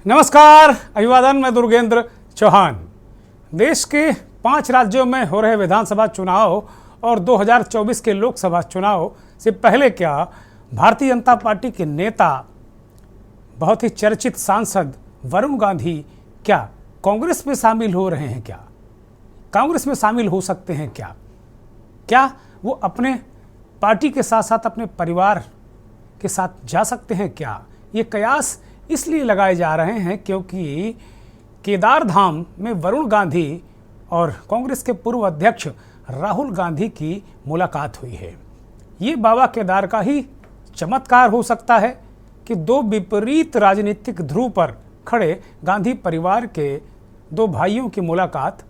नमस्कार, अभिवादन। मैं दुर्गेंद्र चौहान। देश के 5 राज्यों में हो रहे विधानसभा चुनाव और 2024 के लोकसभा चुनाव से पहले क्या भारतीय जनता पार्टी के नेता, बहुत ही चर्चित सांसद वरुण गांधी क्या कांग्रेस में शामिल हो रहे हैं? क्या कांग्रेस में शामिल हो सकते हैं? क्या वो अपने पार्टी के साथ साथ अपने परिवार के साथ जा सकते हैं? क्या ये कयास इसलिए लगाए जा रहे हैं क्योंकि केदार धाम में वरुण गांधी और कांग्रेस के पूर्व अध्यक्ष राहुल गांधी की मुलाकात हुई है। ये बाबा केदार का ही चमत्कार हो सकता है कि दो विपरीत राजनीतिक ध्रुव पर खड़े गांधी परिवार के दो भाइयों की मुलाकात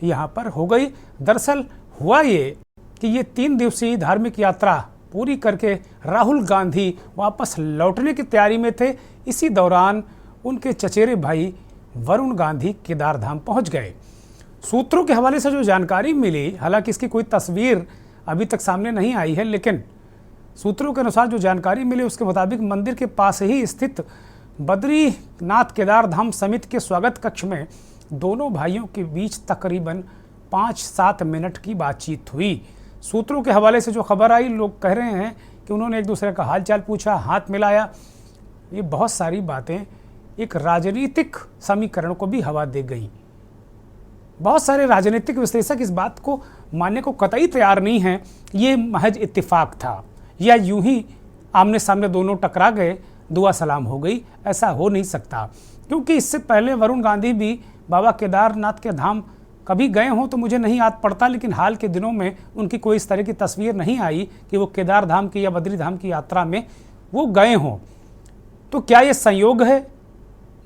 यहाँ पर हो गई। दरअसल हुआ ये कि ये 3 दिवसीय धार्मिक यात्रा पूरी करके राहुल गांधी वापस लौटने की तैयारी में थे। इसी दौरान उनके चचेरे भाई वरुण गांधी केदार धाम पहुंच गए। सूत्रों के हवाले से जो जानकारी मिली, हालांकि इसकी कोई तस्वीर अभी तक सामने नहीं आई है, लेकिन सूत्रों के अनुसार जो जानकारी मिली उसके मुताबिक मंदिर के पास ही स्थित बद्रीनाथ केदार धाम समिति के स्वागत कक्ष में दोनों भाइयों के बीच तकरीबन 5-7 मिनट की बातचीत हुई। सूत्रों के हवाले से जो खबर आई, लोग कह रहे हैं कि उन्होंने एक दूसरे का हालचाल पूछा, हाथ मिलाया। ये बहुत सारी बातें एक राजनीतिक समीकरण को भी हवा दे गई। बहुत सारे राजनीतिक विश्लेषक इस बात को मानने को कतई तैयार नहीं हैं ये महज इत्तेफाक था या यूं ही आमने सामने दोनों टकरा गए, दुआ सलाम हो गई। ऐसा हो नहीं सकता, क्योंकि इससे पहले वरुण गांधी भी बाबा केदारनाथ के धाम कभी गए हों तो मुझे नहीं याद पड़ता, लेकिन हाल के दिनों में उनकी कोई इस तरह की तस्वीर नहीं आई कि वो केदार धाम की या बद्री धाम की यात्रा में वो गए हों। तो क्या ये संयोग है,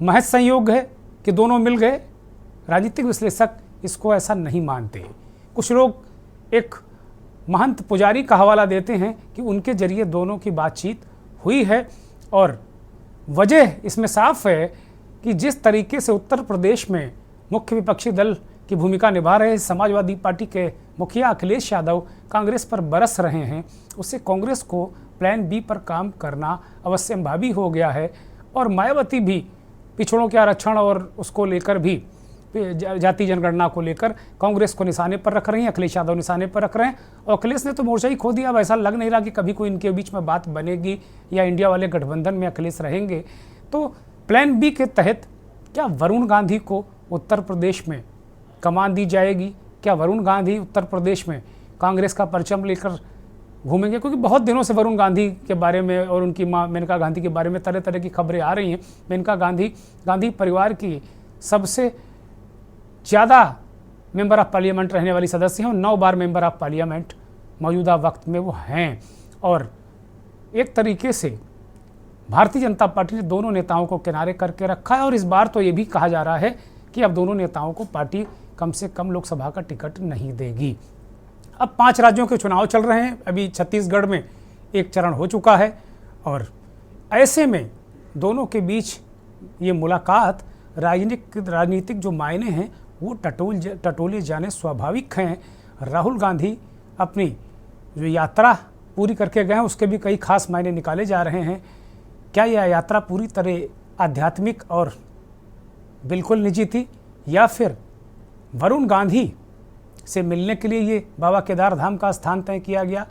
महज संयोग है कि दोनों मिल गए? राजनीतिक विश्लेषक इसको ऐसा नहीं मानते। कुछ लोग एक महंत पुजारी का हवाला देते हैं कि उनके जरिए दोनों की बातचीत हुई है, और वजह इसमें साफ है कि जिस तरीके से उत्तर प्रदेश में मुख्य विपक्षी दल की भूमिका निभा रहे समाजवादी पार्टी के मुखिया अखिलेश यादव कांग्रेस पर बरस रहे हैं, उससे कांग्रेस को प्लान बी पर काम करना अवश्यंभावी हो गया है। और मायावती भी पिछड़ों के आरक्षण और उसको लेकर भी, जाति जनगणना को लेकर कांग्रेस को निशाने पर रख रही हैं, अखिलेश यादव निशाने पर रख रहे हैं। और अखिलेश ने तो मोर्चा ही खो दिया। अब ऐसा लग नहीं रहा कि कभी कोई इनके बीच में बात बनेगी या इंडिया वाले गठबंधन में अखिलेश रहेंगे। तो प्लान बी के तहत क्या वरुण गांधी को उत्तर प्रदेश में कमान दी जाएगी? क्या वरुण गांधी उत्तर प्रदेश में कांग्रेस का परचम लेकर घूमेंगे? क्योंकि बहुत दिनों से वरुण गांधी के बारे में और उनकी मां मेनका गांधी के बारे में तरह तरह की खबरें आ रही हैं। मेनका गांधी परिवार की सबसे ज़्यादा मेंबर ऑफ पार्लियामेंट रहने वाली सदस्य हैं और 9 बार मेंबर ऑफ पार्लियामेंट मौजूदा वक्त में वो हैं। और एक तरीके से भारतीय जनता पार्टी ने दोनों नेताओं को किनारे करके रखा है। और इस बार तो ये भी कहा जा रहा है कि अब दोनों नेताओं को पार्टी कम से कम लोकसभा का टिकट नहीं देगी। अब 5 राज्यों के चुनाव चल रहे हैं। अभी छत्तीसगढ़ में एक चरण हो चुका है, और ऐसे में दोनों के बीच ये मुलाकात राजनीतिक जो मायने हैं वो टटोले जाने स्वाभाविक हैं। राहुल गांधी अपनी जो यात्रा पूरी करके गए हैं उसके भी कई खास मायने निकाले जा रहे हैं। क्या यह यात्रा पूरी तरह आध्यात्मिक और बिल्कुल निजी थी, या फिर वरुण गांधी से मिलने के लिए ये बाबा केदार धाम का स्थान तय किया गया?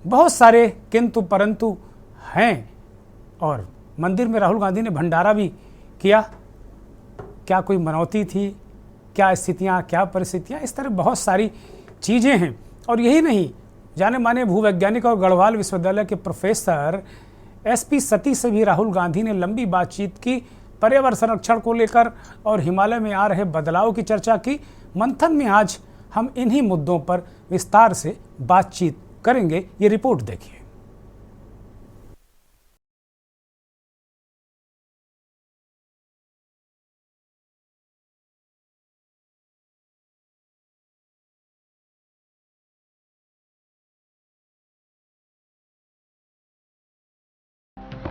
बहुत सारे किंतु परंतु हैं। और मंदिर में राहुल गांधी ने भंडारा भी किया। क्या कोई मनौती थी? क्या स्थितियाँ, क्या परिस्थितियाँ? इस तरह बहुत सारी चीज़ें हैं। और यही नहीं, जाने माने भूवैज्ञानिक और गढ़वाल विश्वविद्यालय के प्रोफेसर SP सती से भी राहुल गांधी ने लंबी बातचीत की, पर्यावरण संरक्षण को लेकर और हिमालय में आ रहे बदलाव की चर्चा की। मंथन में आज हम इन्हीं मुद्दों पर विस्तार से बातचीत करेंगे। ये रिपोर्ट देखिए।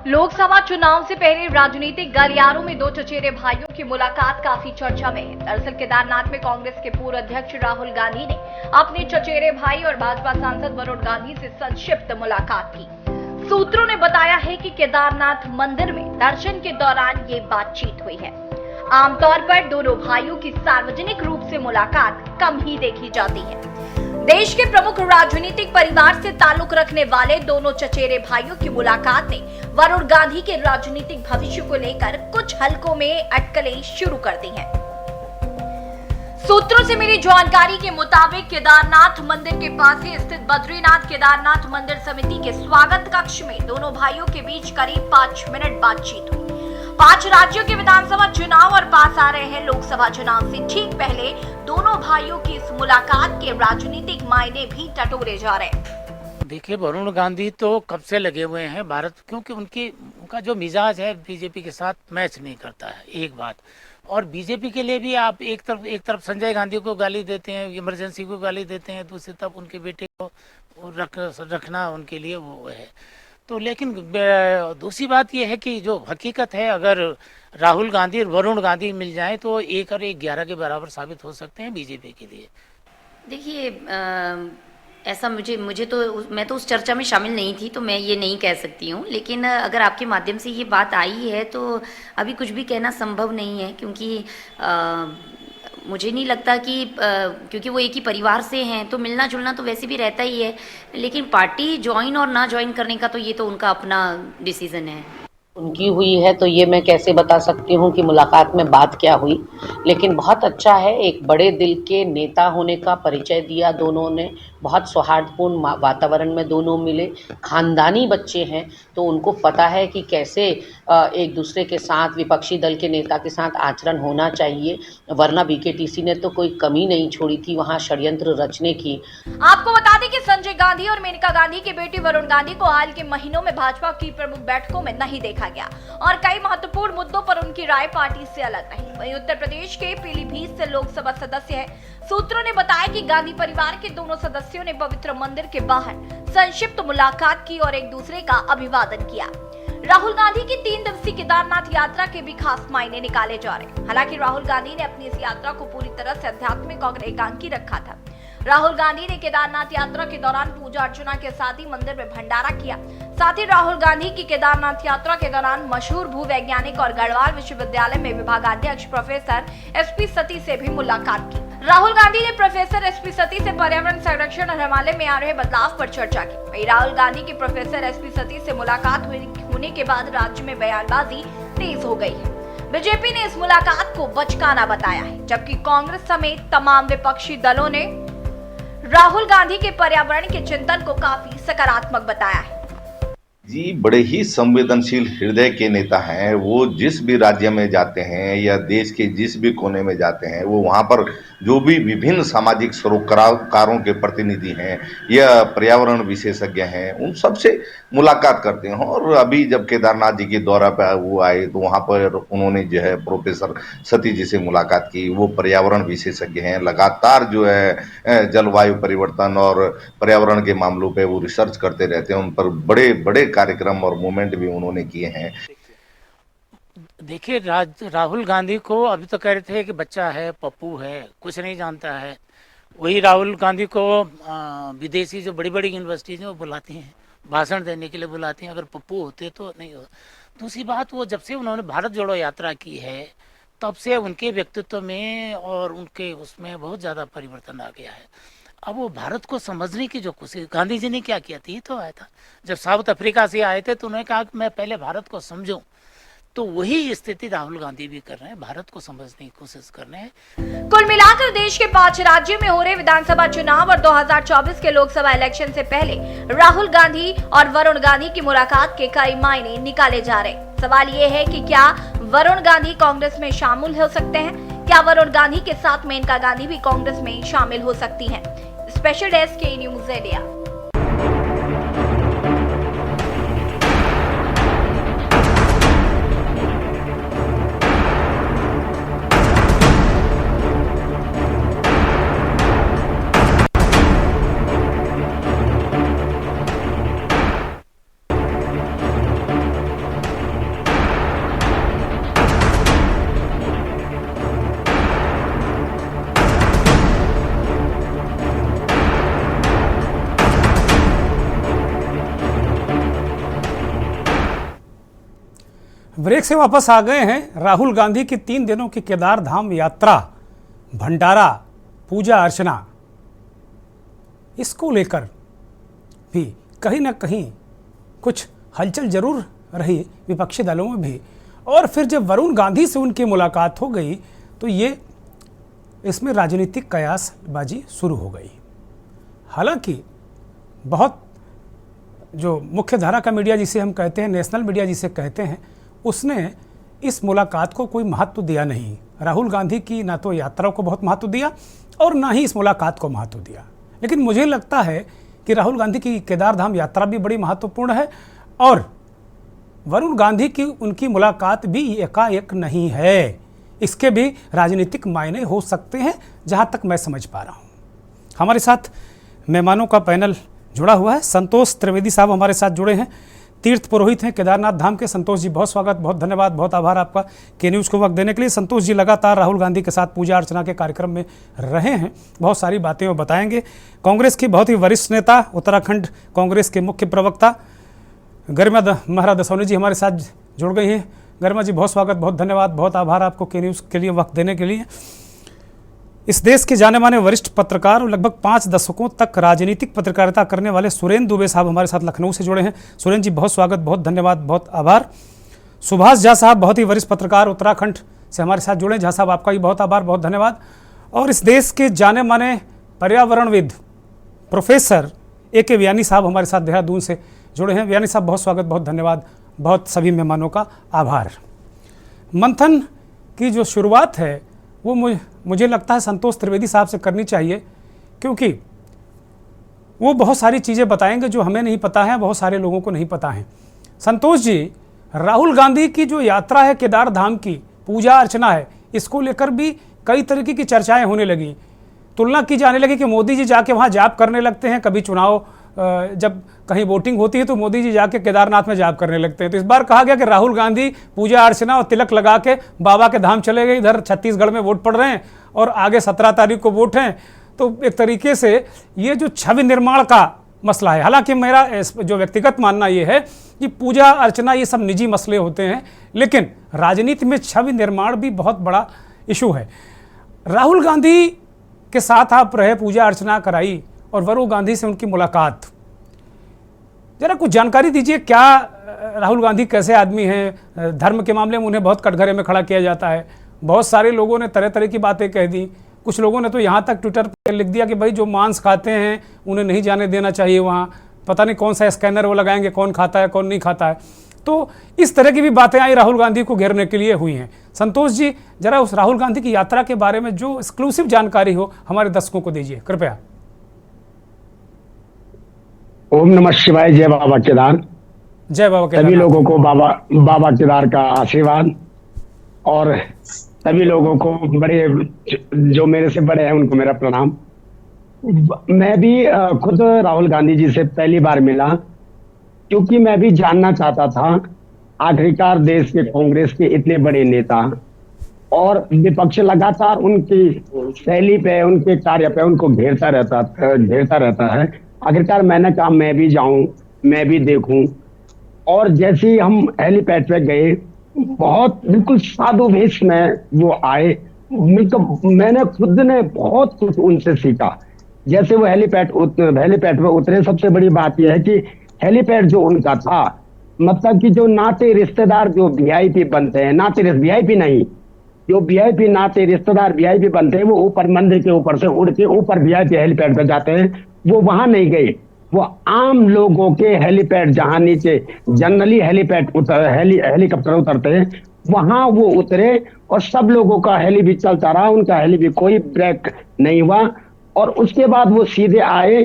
लोकसभा चुनाव से पहले राजनीतिक गलियारों में दो चचेरे भाइयों की मुलाकात काफी चर्चा में है। दरअसल केदारनाथ में कांग्रेस के पूर्व अध्यक्ष राहुल गांधी ने अपने चचेरे भाई और भाजपा सांसद वरुण गांधी से संक्षिप्त मुलाकात की। सूत्रों ने बताया है कि केदारनाथ मंदिर में दर्शन के दौरान ये बातचीत हुई है। आमतौर पर दोनों भाइयों की सार्वजनिक रूप से मुलाकात कम ही देखी जाती है। देश के प्रमुख राजनीतिक परिवार से ताल्लुक रखने वाले दोनों चचेरे भाइयों की मुलाकात ने वरुण गांधी के राजनीतिक भविष्य को लेकर कुछ हलकों में अटकलें शुरू कर दी हैं। सूत्रों से मिली जानकारी के मुताबिक केदारनाथ मंदिर के पास ही स्थित बद्रीनाथ केदारनाथ मंदिर समिति के स्वागत कक्ष में दोनों भाइयों के बीच करीब 5 मिनट बातचीत हुई। 5 राज्यों के विधानसभा चुनाव और पास आ रहे हैं लोकसभा चुनाव से ठीक पहले दोनों भाइयों की इस मुलाकात के राजनीतिक मायने भी टटोले जा रहे हैं। देखिए, वरुण गांधी तो कब से लगे हुए हैं भारत, क्योंकि उनका जो मिजाज है बीजेपी के साथ मैच नहीं करता है, एक बात। और बीजेपी के लिए भी आप एक तरफ संजय गांधी को गाली देते हैं, इमरजेंसी को गाली देते हैं, दूसरी तरफ उनके बेटे को रखना उनके लिए वो है। तो लेकिन दूसरी बात यह है कि जो हकीकत है, अगर राहुल गांधी और वरुण गांधी मिल जाएं तो 1 और 1 11 के बराबर साबित हो सकते हैं बीजेपी के लिए। देखिए, ऐसा मुझे तो मैं तो उस चर्चा में शामिल नहीं थी, तो मैं ये नहीं कह सकती हूँ। लेकिन अगर आपके माध्यम से ये बात आई है तो अभी कुछ भी कहना संभव नहीं है, क्योंकि मुझे नहीं लगता कि क्योंकि वो एक ही परिवार से हैं तो मिलना जुलना तो वैसे भी रहता ही है। लेकिन पार्टी ज्वाइन और ना ज्वाइन करने का तो ये तो उनका अपना डिसीजन है। उनकी हुई है तो ये मैं कैसे बता सकती हूँ कि मुलाकात में बात क्या हुई। लेकिन बहुत अच्छा है, एक बड़े दिल के नेता होने का परिचय दिया दोनों ने। बहुत सौहार्दपूर्ण वातावरण में दोनों मिले। खानदानी बच्चे हैं तो उनको पता है कि कैसे एक दूसरे के साथ, विपक्षी दल के नेता के साथ आचरण होना चाहिए, वरना बीकेटीसी ने तो कोई कमी नहीं छोड़ी थी वहाँ षड्यंत्र रचने की। आपको बता दें कि संजय गांधी और मेनका गांधी के बेटे वरुण गांधी को हाल के महीनों में भाजपा की प्रमुख बैठकों में नहीं देखा गया और कई महत्वपूर्ण मुद्दों पर उनकी राय पार्टी से अलग रही। वहीं उत्तर प्रदेश के पीलीभीत से लोकसभा सदस्य है। सूत्रों ने बताया कि गांधी परिवार के दोनों सदस्यों ने पवित्र मंदिर के बाहर संक्षिप्त मुलाकात की और एक दूसरे का अभिवादन किया। राहुल गांधी की 3 दिवसीय केदारनाथ यात्रा के भी खास मायने निकाले जा रहे। हालांकि राहुल गांधी ने अपनी इस यात्रा को पूरी तरह से आध्यात्मिक और एकांकी रखा था। राहुल गांधी ने केदारनाथ यात्रा के दौरान पूजा अर्चना के साथ ही मंदिर में भंडारा किया। साथ ही राहुल गांधी की केदारनाथ यात्रा के दौरान मशहूर भूवैज्ञानिक और गढ़वाल विश्वविद्यालय में विभागाध्यक्ष प्रोफेसर एसपी सती से भी मुलाकात की। राहुल गांधी ने प्रोफेसर एसपी सती से पर्यावरण संरक्षण और हिमालय में आ रहे बदलाव पर चर्चा की। वहीं राहुल गांधी की प्रोफेसर एसपी सती से मुलाकात होने के बाद राज्य में बयानबाजी तेज हो गई है। बीजेपी ने इस मुलाकात को बचकाना बताया है, जबकि कांग्रेस समेत तमाम विपक्षी दलों ने राहुल गांधी के पर्यावरण के चिंतन को काफी सकारात्मक बताया है। जी, बड़े ही संवेदनशील हृदय के नेता हैं। वो जिस भी राज्य में जाते हैं या देश के जिस भी कोने में जाते हैं, वो वहाँ पर जो भी विभिन्न सामाजिक सरोकारों के प्रतिनिधि हैं या पर्यावरण विशेषज्ञ हैं, उन सबसे मुलाकात करते हैं। और अभी जब केदारनाथ जी के दौरा पे वो आए तो वहाँ पर उन्होंने जो है प्रोफेसर सती जी से मुलाकात की। वो पर्यावरण विशेषज्ञ हैं, लगातार जो है जलवायु परिवर्तन और पर्यावरण के मामलों पे वो रिसर्च करते रहते हैं। उन पर बड़े बड़े कार्यक्रम और मूवमेंट भी उन्होंने किए हैं। देखिए, राहुल गांधी को अभी तो कह रहे थे कि बच्चा है, पप्पू है, कुछ नहीं जानता है। वही राहुल गांधी को विदेशी जो बड़ी बड़ी यूनिवर्सिटीज हैं वो बुलाती हैं, भाषण देने के लिए बुलाती हैं। अगर पप्पू होते तो नहीं हो। दूसरी बात, वो जब से उन्होंने भारत जोड़ो यात्रा की है तब से उनके व्यक्तित्व में और उनके उसमें बहुत ज़्यादा परिवर्तन आ गया है। अब वो भारत को समझने की जो कोशिश गांधी जी ने क्या किया थी, तो आया था जब साउथ अफ्रीका से आए थे तो उन्होंने कहा कि मैं पहले भारत को समझूं। तो वही स्थिति राहुल गांधी भी कर रहे हैं, भारत को समझने की कोशिश कर रहे हैं। कुल मिलाकर देश के 5 राज्यों में हो रहे विधानसभा चुनाव और 2024 के लोकसभा इलेक्शन से पहले राहुल गांधी और वरुण गांधी की मुलाकात के कई मायने निकाले जा रहे। सवाल ये है कि क्या वरुण गांधी कांग्रेस में शामिल हो सकते हैं? क्या वरुण गांधी के साथ मेनका गांधी भी कांग्रेस में शामिल हो सकती हैं? स्पेशल डेस्क के न्यूज़ इंडिया। ब्रेक से वापस आ गए हैं। राहुल गांधी की 3 दिनों की केदार धाम यात्रा, भंडारा, पूजा अर्चना, इसको लेकर भी कहीं ना कहीं कुछ हलचल जरूर रही विपक्षी दलों में भी। और फिर जब वरुण गांधी से उनकी मुलाकात हो गई तो ये इसमें राजनीतिक कयासबाजी शुरू हो गई। हालांकि बहुत जो मुख्य धारा का मीडिया जिसे हम कहते हैं, नेशनल मीडिया जिसे कहते हैं, उसने इस मुलाकात को कोई महत्व दिया नहीं। राहुल गांधी की ना तो यात्रा को बहुत महत्व दिया और ना ही इस मुलाकात को महत्व दिया। लेकिन मुझे लगता है कि राहुल गांधी की केदार धाम यात्रा भी बड़ी महत्वपूर्ण है और वरुण गांधी की उनकी मुलाकात भी एकाएक नहीं है। इसके भी राजनीतिक मायने हो सकते हैं, जहां तक मैं समझ पा रहा हूं। हमारे साथ मेहमानों का पैनल जुड़ा हुआ है। संतोष त्रिवेदी साहब हमारे साथ जुड़े हैं, तीर्थ पुरोहित हैं केदारनाथ धाम के। संतोष जी, बहुत स्वागत, बहुत धन्यवाद, बहुत आभार आपका के न्यूज़ को वक्त देने के लिए। संतोष जी लगातार राहुल गांधी के साथ पूजा अर्चना के कार्यक्रम में रहे हैं, बहुत सारी बातें वो बताएंगे। कांग्रेस की बहुत ही वरिष्ठ नेता, उत्तराखंड कांग्रेस के मुख्य प्रवक्ता गरिमा महारा दसौनी जी हमारे साथ जुड़ गई हैं। गरिमा जी, बहुत स्वागत, बहुत धन्यवाद, बहुत आभार आपको के न्यूज़ के लिए वक्त देने के लिए। इस देश के जाने माने वरिष्ठ पत्रकार और लगभग 5 दशकों तक राजनीतिक पत्रकारिता करने वाले सुरेंद्र दुबे साहब हमारे साथ लखनऊ से जुड़े हैं। सुरेंद्र जी, बहुत स्वागत, बहुत धन्यवाद, बहुत आभार। सुभाष झा साहब, बहुत ही वरिष्ठ पत्रकार, उत्तराखंड से हमारे साथ जुड़े। झा साहब, आपका भी बहुत आभार, बहुत धन्यवाद। और इस देश के जाने माने पर्यावरणविद प्रोफेसर AK व्यानी साहब हमारे साथ देहरादून से जुड़े हैं। व्यानी साहब, बहुत स्वागत, बहुत धन्यवाद, बहुत सभी मेहमानों का आभार। मंथन की जो शुरुआत है वो मुझे लगता है संतोष त्रिवेदी साहब से करनी चाहिए, क्योंकि वो बहुत सारी चीज़ें बताएंगे जो हमें नहीं पता है, बहुत सारे लोगों को नहीं पता है। संतोष जी, राहुल गांधी की जो यात्रा है केदार धाम की, पूजा अर्चना है, इसको लेकर भी कई तरीके की चर्चाएं होने लगी। तुलना की जाने लगी कि मोदी जी जाके वहाँ जाप करने लगते हैं, कभी चुनाव जब कहीं वोटिंग होती है तो मोदी जी जाके केदारनाथ में जाप करने लगते हैं। तो इस बार कहा गया कि राहुल गांधी पूजा अर्चना और तिलक लगा के बाबा के धाम चले गए। इधर छत्तीसगढ़ में वोट पड़ रहे हैं और आगे 17 तारीख को वोट हैं। तो एक तरीके से ये जो छवि निर्माण का मसला है, हालांकि मेरा जो व्यक्तिगत मानना ये है कि पूजा अर्चना ये सब निजी मसले होते हैं, लेकिन राजनीति में छवि निर्माण भी बहुत बड़ा इशू है। राहुल गांधी के साथ आप रहे, पूजा अर्चना कराई और वरुण गांधी से उनकी मुलाकात, जरा कुछ जानकारी दीजिए। क्या राहुल गांधी कैसे आदमी हैं? धर्म के मामले में उन्हें बहुत कटघरे में खड़ा किया जाता है। बहुत सारे लोगों ने तरह तरह की बातें कह दी। कुछ लोगों ने तो यहाँ तक ट्विटर पर लिख दिया कि भाई जो मांस खाते हैं उन्हें नहीं जाने देना चाहिए वहाँ, पता नहीं कौन सा स्कैनर वो लगाएंगे, कौन खाता है कौन नहीं खाता है। तो इस तरह की भी बातें आई, राहुल गांधी को घेरने के लिए हुई हैं। संतोष जी, जरा उस राहुल गांधी की यात्रा के बारे में जो एक्सक्लूसिव जानकारी हो हमारे दर्शकों को दीजिए कृपया। ओम नमः शिवाय। जय बाबा केदार। जय बाबा केदार। सभी लोगों को बाबा केदार का आशीर्वाद, और सभी लोगों को बड़े जो मेरे से बड़े हैं उनको मेरा प्रणाम। मैं भी खुद राहुल गांधी जी से पहली बार मिला, क्योंकि मैं भी जानना चाहता था आखिरकार देश के कांग्रेस के इतने बड़े नेता और विपक्ष लगातार उनकी शैली पे, उनके कार्य पे उनको घेरता रहता है। आखिरकार मैंने कहा मैं भी जाऊं, मैं भी देखूं। और जैसे ही हम हेलीपैड पे गए, बहुत बिल्कुल साधु वेश में वो आए। मैंने खुद ने बहुत कुछ उनसे सीखा। जैसे वो हेलीपैड पे उतरे, सबसे बड़ी बात यह है कि हेलीपैड जो उनका था, मतलब कि जो नाते रिश्तेदार जो VIP बनते हैं, VIP नहीं, जो VIP नाते रिश्तेदार VIP बनते हैं, वो ऊपर मंदिर के ऊपर से उड़ के ऊपर VIP हेलीपैड पे जाते हैं। वो वहां नहीं गए, वो आम लोगों के हेलीपैड, जहां नीचे जनरली हेलीकॉप्टर उतरते हैं, वहां वो उतरे और सब लोगों का हेली भी चलता रहा, उनका हेली भी कोई ब्रेक नहीं हुआ। और उसके बाद वो सीधे आए,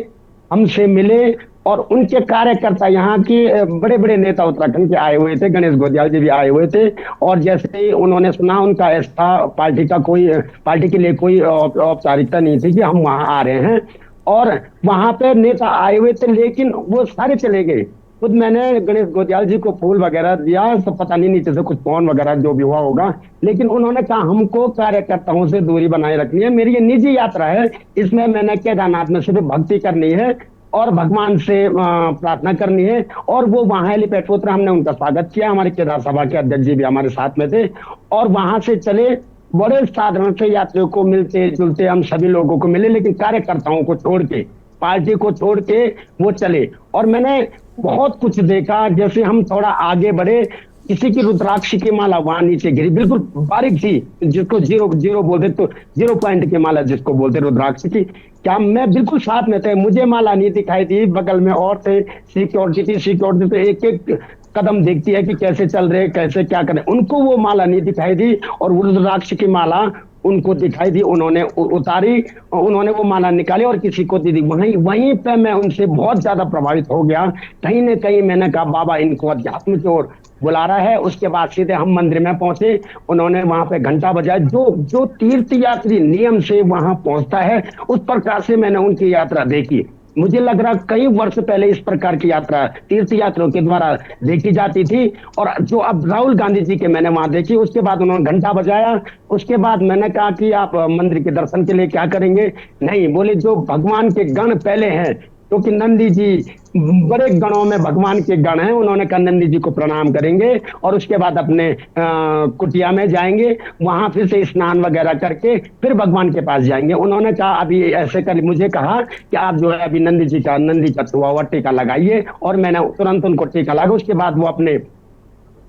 हमसे मिले, और उनके कार्यकर्ता, यहाँ के बड़े बड़े नेता उत्तराखंड के आए हुए थे, गणेश गोदियाल जी भी आए हुए थे। और जैसे ही उन्होंने सुना, उनका ऐसा पार्टी के लिए कोई औपचारिकता नहीं थी कि हम वहां आ रहे हैं, और वहां पे नेता आए हुए थे, लेकिन वो सारे चले गए। खुद मैंने गणेश गोदियाल जी को फूल वगैरह दिया, सब पता नहीं नीचे से कुछ फोन वगैरह जो भी हुआ होगा, लेकिन उन्होंने कहा हमको कार्यकर्ताओं से दूरी बनाए रखनी है, मेरी ये निजी यात्रा है, इसमें मैंने केदारनाथ में सिर्फ भक्ति करनी है, और भगवान से प्रार्थना करनी है। और वो वहां हेलीपैड पर उतरा, हमने उनका स्वागत किया, हमारे केदार सभा के अध्यक्ष जी भी हमारे साथ में थे, और वहां से चले। बड़े साधारण से यात्रियों को मिलते जुलते हम सभी लोगों को मिले, लेकिन कार्यकर्ताओं को छोड़ के, पार्टी को छोड़ के वो चले। और मैंने बहुत कुछ देखा। जैसे हम थोड़ा आगे बढ़े, किसी की रुद्राक्ष की माला वहां नीचे गिरी, बिल्कुल बारीक थी, जिसको जीरो बोलते, तो 0 पॉइंट की माला जिसको बोलते रुद्राक्ष की। क्या मैं बिल्कुल साथ में थे, मुझे माला नहीं दिखाई दी, बगल में और थे, सिक्योरिटी तो एक एक कदम देखती है कि कैसे चल रहे, कैसे क्या करें, उनको वो माला नहीं दिखाई दी। और रुद्राक्ष की माला उनको दिखाई दी, उन्होंने उतारी, उन्होंने वो माला निकाली और किसी को दे दी। वहीं पे मैं उनसे बहुत ज्यादा प्रभावित हो गया। कहीं ना कहीं मैंने कहा बाबा इनको अध्यात्म की ओर बुला रहा है। उसके बाद सीधे हम मंदिर में पहुंचे, उन्होंने वहां पे घंटा बजाया। जो तीर्थ यात्री नियम से वहां पहुंचता है, उस प्रकार से मैंने उनकी यात्रा देखी। मुझे लग रहा कई वर्ष पहले इस प्रकार की यात्रा तीर्थ यात्रियों के द्वारा देखी जाती थी, और जो अब राहुल गांधी जी के मैंने वहां देखी। उसके बाद उन्होंने घंटा बजाया। उसके बाद मैंने कहा कि आप मंदिर के दर्शन के लिए क्या करेंगे? नहीं, बोले जो भगवान के गण पहले हैं, क्योंकि नंदी जी बड़े गणों में भगवान के गण हैं, उन्होंने कहा नंदी जी को प्रणाम करेंगे और उसके बाद अपने कुटिया में जाएंगे, वहां फिर से स्नान वगैरह करके फिर भगवान के पास जाएंगे। उन्होंने कहा अभी ऐसे कर, मुझे कहा कि आप जो है अभी नंदी का छुआ हुआ टीका लगाइए, और मैंने तुरंत उनको टीका लगा। उसके बाद वो अपने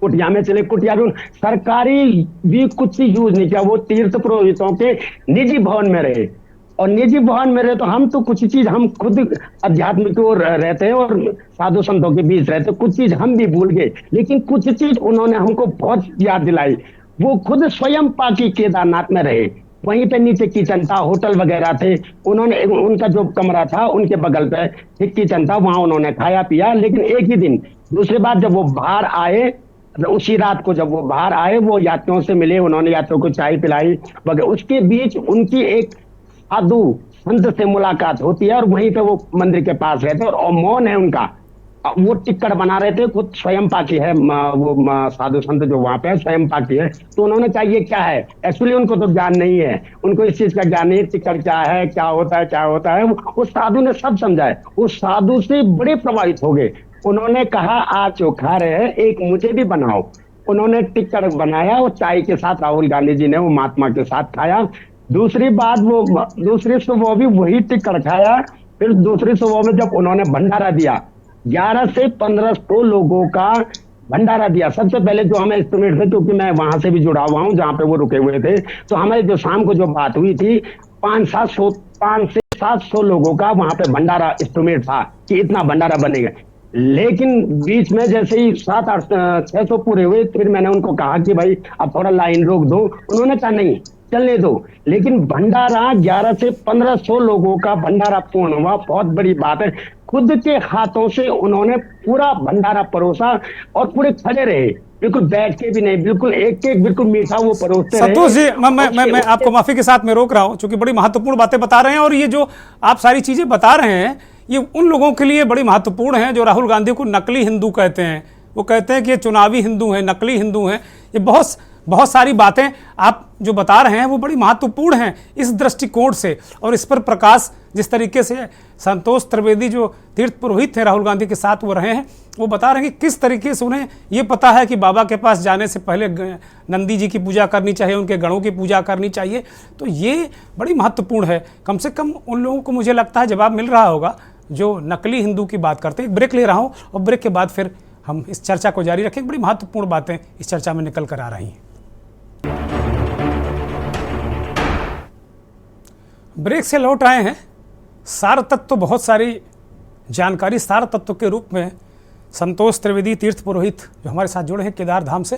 कुटिया में चले। कुटिया में सरकारी भी कुछ यूज नहीं किया, वो तीर्थ पुरोहितों के निजी भवन में रहे। और निजी भवन में रहे तो हम तो कुछ चीज, हम खुद अध्यात्म की ओर रहते हैं और साधु संतों के बीच रहते, कुछ चीज हम भी भूल गए, लेकिन कुछ चीज उन्होंने हमको बहुत याद दिलाई। वो खुद स्वयं पाकी केदारनाथ में रहे, वहीं पे नीचे किचन था, होटल वगैरह थे, उन्होंने उनका जो कमरा था उनके बगल पे एक किचन था, वहां उन्होंने खाया पिया। लेकिन एक ही दिन, दूसरी बार जब वो बाहर आए, उसी रात को जब वो बाहर आए, वो यात्रियों से मिले, उन्होंने यात्रियों को चाय पिलाई वगैरह। उसके बीच उनकी एक साधु संत से मुलाकात होती है, और वहीं पे वो मंदिर के पास रहते हैं, और मौन है उनका। वो टिक्कड़ बना रहे थे, खुद स्वयं पाकी है वो साधु संत जो वहां पे है, स्वयं पाकी है। तो उन्होंने कहा ये क्या है, एक्चुअली उनको तो ज्ञान नहीं है, उनको इस चीज का ज्ञान नहीं, टिक्कड़ क्या है, क्या होता है। उस साधु ने सब समझाया, उस साधु से बड़े प्रभावित हो गए। उन्होंने कहा आज जो खा रहे हैं एक मुझे भी बनाओ। उन्होंने टिक्कड़ बनाया और चाय के साथ राहुल गांधी जी ने वो महात्मा के साथ खाया। दूसरी बात, वो दूसरी सुबह भी वही टिक्कड़ खाया। फिर दूसरी सुबह में जब उन्होंने भंडारा दिया, 1100 से 1500 लोगों का भंडारा दिया। सबसे पहले जो हमें एस्टिमेट थे, क्योंकि मैं वहां से भी जुड़ा हुआ हूँ जहाँ पे वो रुके हुए थे, तो हमें जो शाम को जो बात हुई थी 500 से 700 लोगों का वहां पे भंडारा एस्टिमेट था कि इतना भंडारा बनेगा। लेकिन बीच में जैसे ही 700-600 पूरे हुए, फिर मैंने उनको कहा कि भाई अब थोड़ा लाइन रोक दो। उन्होंने कहा नहीं, चलने दो। लेकिन भंडारा 1100 से 1500 लोगों का भंडारा पूर्ण हुआ, बहुत बड़ी बात है। खुद के हाथों से उन्होंने पूरा भंडारा परोसा और पूरे खड़े रहे, बिल्कुल बैठ के भी नहीं, बिल्कुल एक एक बिल्कुल मीठा वो परोसते रहे। संतोष जी, मैं आपको माफी के साथ में रोक रहा हूं, क्योंकि बड़ी महत्वपूर्ण बातें बता रहे हैं, और ये जो आप सारी चीजें बता रहे हैं ये उन लोगों के लिए बड़ी महत्वपूर्ण है जो राहुल गांधी को नकली हिंदू कहते हैं। वो कहते हैं कि ये चुनावी हिंदू हैं, नकली हिंदू हैं। ये बहुत सारी बातें आप जो बता रहे हैं वो बड़ी महत्वपूर्ण हैं इस दृष्टिकोण से, और इस पर प्रकाश जिस तरीके से संतोष त्रिवेदी जो तीर्थ पुरोहित थे राहुल गांधी के साथ वो रहे हैं, वो बता रहे हैं कि किस तरीके से उन्हें ये पता है कि बाबा के पास जाने से पहले नंदी जी की पूजा करनी चाहिए, उनके गणों की पूजा करनी चाहिए। तो ये बड़ी महत्वपूर्ण है। कम से कम उन लोगों को मुझे लगता है जवाब मिल रहा होगा जो नकली हिंदू की बात करते हैं। एक ब्रेक ले रहा हूँ और ब्रेक के बाद फिर हम इस चर्चा को जारी रखें। बड़ी महत्वपूर्ण बातें इस चर्चा में निकल कर आ रही हैं। ब्रेक से लौट आए हैं। सार तत्व तो बहुत सारी जानकारी सार तत्व के रूप में संतोष त्रिवेदी तीर्थ पुरोहित जो हमारे साथ जुड़े हैं केदार धाम से,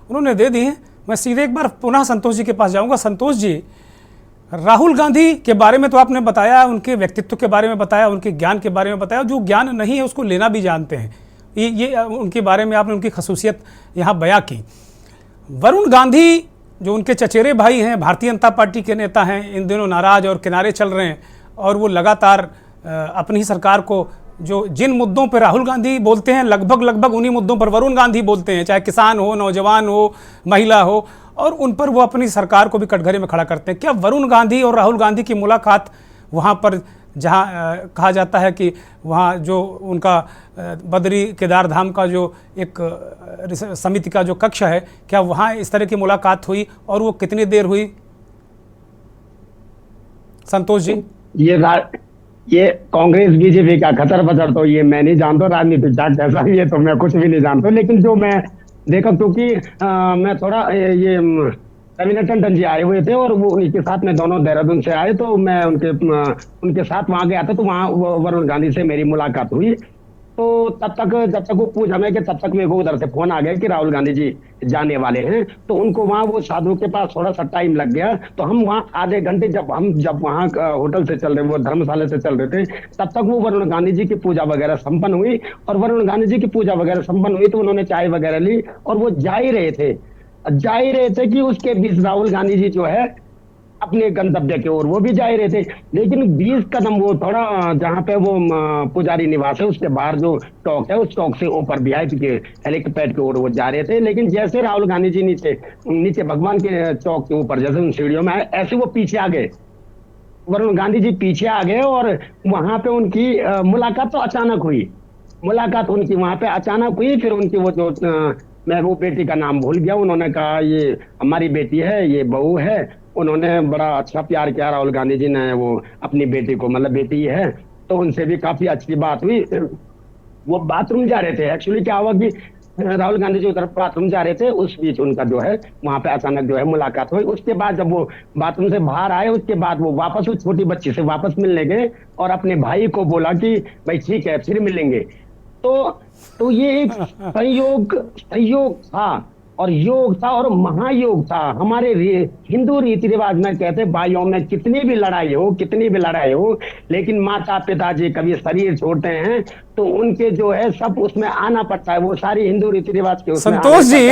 उन्होंने दे दी है। मैं सीधे एक बार पुनः संतोष जी के पास जाऊंगा। संतोष जी, राहुल गांधी के बारे में तो आपने बताया, उनके व्यक्तित्व के बारे में बताया, उनके ज्ञान के बारे में बताया, जो ज्ञान नहीं है उसको लेना भी जानते हैं। ये उनके बारे में आपने उनकी खसूसियत यहाँ बयां की। वरुण गांधी जो उनके चचेरे भाई हैं, भारतीय जनता पार्टी के नेता हैं, इन दिनों नाराज और किनारे चल रहे हैं, और वो लगातार अपनी ही सरकार को जो जिन मुद्दों पर राहुल गांधी बोलते हैं लगभग उन्हीं मुद्दों पर वरुण गांधी बोलते हैं, चाहे किसान हो, नौजवान हो, महिला हो, और उन पर वो अपनी सरकार को भी कटघरे में खड़ा करते हैं। क्या वरुण गांधी और राहुल गांधी की मुलाकात वहाँ पर जहां कहा जाता है कि वहां जो उनका बद्री केदार धाम का जो एक समिति का जो कक्ष है, क्या वहां इस तरह की मुलाकात हुई और वो कितनी देर हुई संतोष जी? ये कांग्रेस बीजेपी का खतर बतर तो ये मैं नहीं जानता, राजनीति क्या कैसा ये तो मैं कुछ भी नहीं जानता, लेकिन जो मैं देखा क्योंकि मैं थोड़ा ये रवीना टंडन जी आए हुए थे और वो उनके साथ में दोनों देहरादून से आए, तो मैं उनके साथ वहां गया था, तो वहां वरुण गांधी से मेरी मुलाकात हुई। तो तब तक जब तक वो पूछा मैं कि तब तक मेरे को उधर से फोन आ गया कि राहुल गांधी जी जाने वाले हैं, तो उनको वहां वो साधु के पास थोड़ा सा टाइम लग गया। तो हम वहां आधे घंटे जब वहां होटल से चल रहे, वो धर्मशाला से चल रहे थे, तब तक वो वरुण गांधी जी की पूजा वगैरह संपन्न हुई। और वरुण गांधी जी की पूजा वगैरह संपन्न हुई तो उन्होंने चाय वगैरह ली और वो जा ही रहे थे कि उसके बीच राहुल गांधी जी जो है अपने गंतव्य की ओर वो भी जा ही रहे थे, लेकिन 20 कदम वो थोड़ा जहाँ पे वो पुजारी निवास है उसके बाहर जो चौक है, उस चौक से ऊपर वीआईपी के हेलीपैड की ओर वो जा रहे थे। लेकिन जैसे राहुल गांधी जी नीचे भगवान के चौक के ऊपर जैसे उन सीढ़ियों में आए, ऐसे वो पीछे आ गए, वरुण गांधी जी पीछे आ गए और वहां पे उनकी मुलाकात तो अचानक हुई। मुलाकात उनकी वहां पे अचानक हुई। फिर उनकी वो जो मैं वो बेटी का नाम भूल गया, उन्होंने कहा ये हमारी बेटी है, ये बहू है। उन्होंने बड़ा अच्छा प्यार किया राहुल गांधी जी ने वो अपनी बेटी को, मतलब बेटी है, तो उनसे भी काफी अच्छी बात हुई। वो बाथरूम जा रहे थे, एक्चुअली क्या हुआ कि राहुल गांधी जी उधर बाथरूम जा रहे थे, उस बीच उनका जो है वहां पे अचानक जो है मुलाकात हुई। उसके बाद जब वो बाथरूम से बाहर आए, उसके बाद वो वापस उस छोटी बच्ची से वापस मिलने गए और अपने भाई को बोला कि भाई ठीक है फिर मिलेंगे। तो ये एक संयोग था और योग था और महायोग था। हमारे हिंदू रीति रिवाज में कहते भाइयों में कितनी भी लड़ाई हो, लेकिन माता पिताजी कभी शरीर छोड़ते हैं तो उनके जो है सब उसमें आना पड़ता है, वो सारी हिंदू रीति रिवाज के उसमें संतोष जी,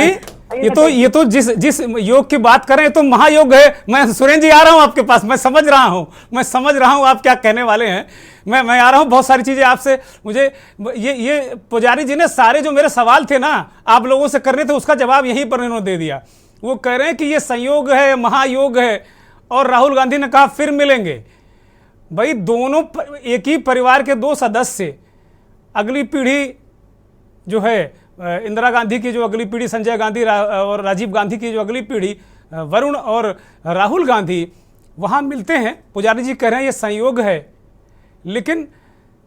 ये तो जिस योग की बात करें तो महायोग है। मैं सुरेंद्र जी आ रहा हूं आपके पास, मैं समझ रहा हूं आप क्या कहने वाले हैं। मैं आ रहा हूं, बहुत सारी चीजें आपसे मुझे ये पुजारी जी ने सारे जो मेरे सवाल थे ना आप लोगों से करने थे, उसका जवाब यहीं पर इन्होंने दे दिया। वो कह रहे हैं कि ये संयोग है, महायोग है, और राहुल गांधी ने कहा फिर मिलेंगे। भाई दोनों एक ही परिवार के दो सदस्य, अगली पीढ़ी जो है इंदिरा गांधी की जो अगली पीढ़ी, संजय गांधी और राजीव गांधी की जो अगली पीढ़ी, वरुण और राहुल गांधी वहाँ मिलते हैं। पुजारी जी कह रहे हैं ये संयोग है, लेकिन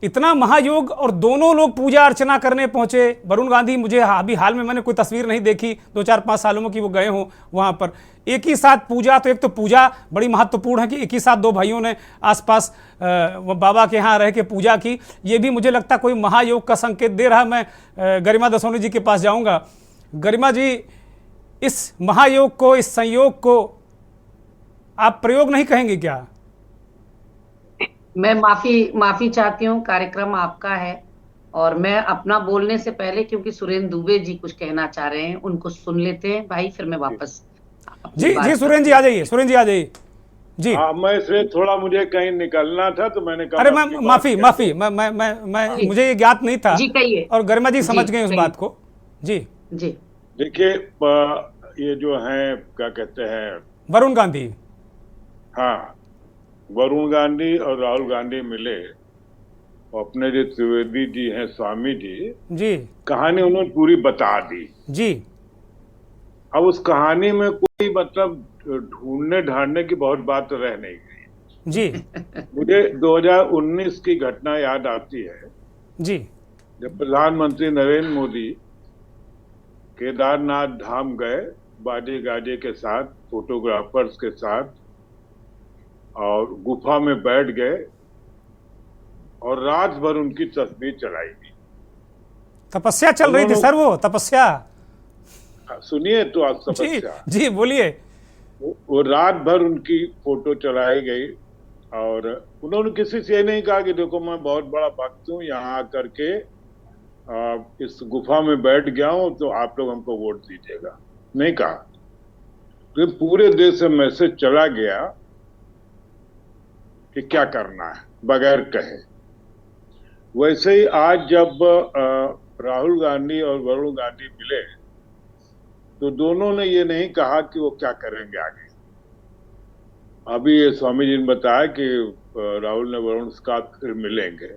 इतना महायोग और दोनों लोग पूजा अर्चना करने पहुंचे। वरुण गांधी, मुझे अभी हाल में मैंने कोई तस्वीर नहीं देखी, 2-4-5 सालों की वो गए हों वहाँ पर, एक ही साथ पूजा। तो एक तो पूजा बड़ी महत्वपूर्ण है कि एक ही साथ दो भाइयों ने आसपास बाबा के यहाँ रह के पूजा की, ये भी मुझे लगता कोई महायोग का संकेत दे रहा। मैं गरिमा दसोनी जी के पास जाऊँगा। गरिमा जी, इस महायोग को, इस संयोग को आप प्रयोग नहीं कहेंगे क्या? मैं माफी चाहती हूँ, कार्यक्रम आपका है और मैं अपना बोलने से पहले, क्योंकि सुरेंद्र दुबे जी कुछ कहना चाह रहे हैं, उनको सुन लेते हैं भाई, फिर मैं वापस जी सुरेंद्र जी आ जाइए जी। हाँ, मैं इसलिए थोड़ा मुझे कहीं निकलना था तो मैंने कहा अरे मैं माफी मैं मुझे ये ज्ञात नहीं था जी, कहिए। और गरिमा जी समझ गए उस बात को। जी देखिए, ये जो है क्या कहते हैं, वरुण गांधी, हाँ, वरुण गांधी और राहुल गांधी मिले, अपने जो त्रिवेदी जी हैं, स्वामी जी, कहानी उन्होंने पूरी बता दी जी। अब उस कहानी में कोई मतलब ढूंढने ढांढने की बहुत बात रह नहीं गई जी। मुझे 2019 की घटना याद आती है जी, जब प्रधानमंत्री नरेंद्र मोदी केदारनाथ धाम गए बाजे गाजे के साथ, फोटोग्राफर्स के साथ, और गुफा में बैठ गए और रात भर उनकी तस्वीर चलाई गई। तपस्या चल रही थी सर, वो तपस्या। सुनिए तो आप तपस्या जी बोलिए। वो रात भर उनकी फोटो चलाई गई और उन्होंने किसी से नहीं कहा कि देखो मैं बहुत बड़ा भक्त हूँ, यहाँ आकर के इस गुफा में बैठ गया हूँ तो आप लोग हमको वोट दीजिएगा, नहीं कहा। तो पूरे देश से मैसेज चला गया कि क्या करना है बगैर कहे। वैसे ही आज जब राहुल गांधी और वरुण गांधी मिले तो दोनों ने ये नहीं कहा कि वो क्या करेंगे आगे। अभी ये स्वामी जी ने बताया कि राहुल ने वरुण के साथ फिर मिलेंगे,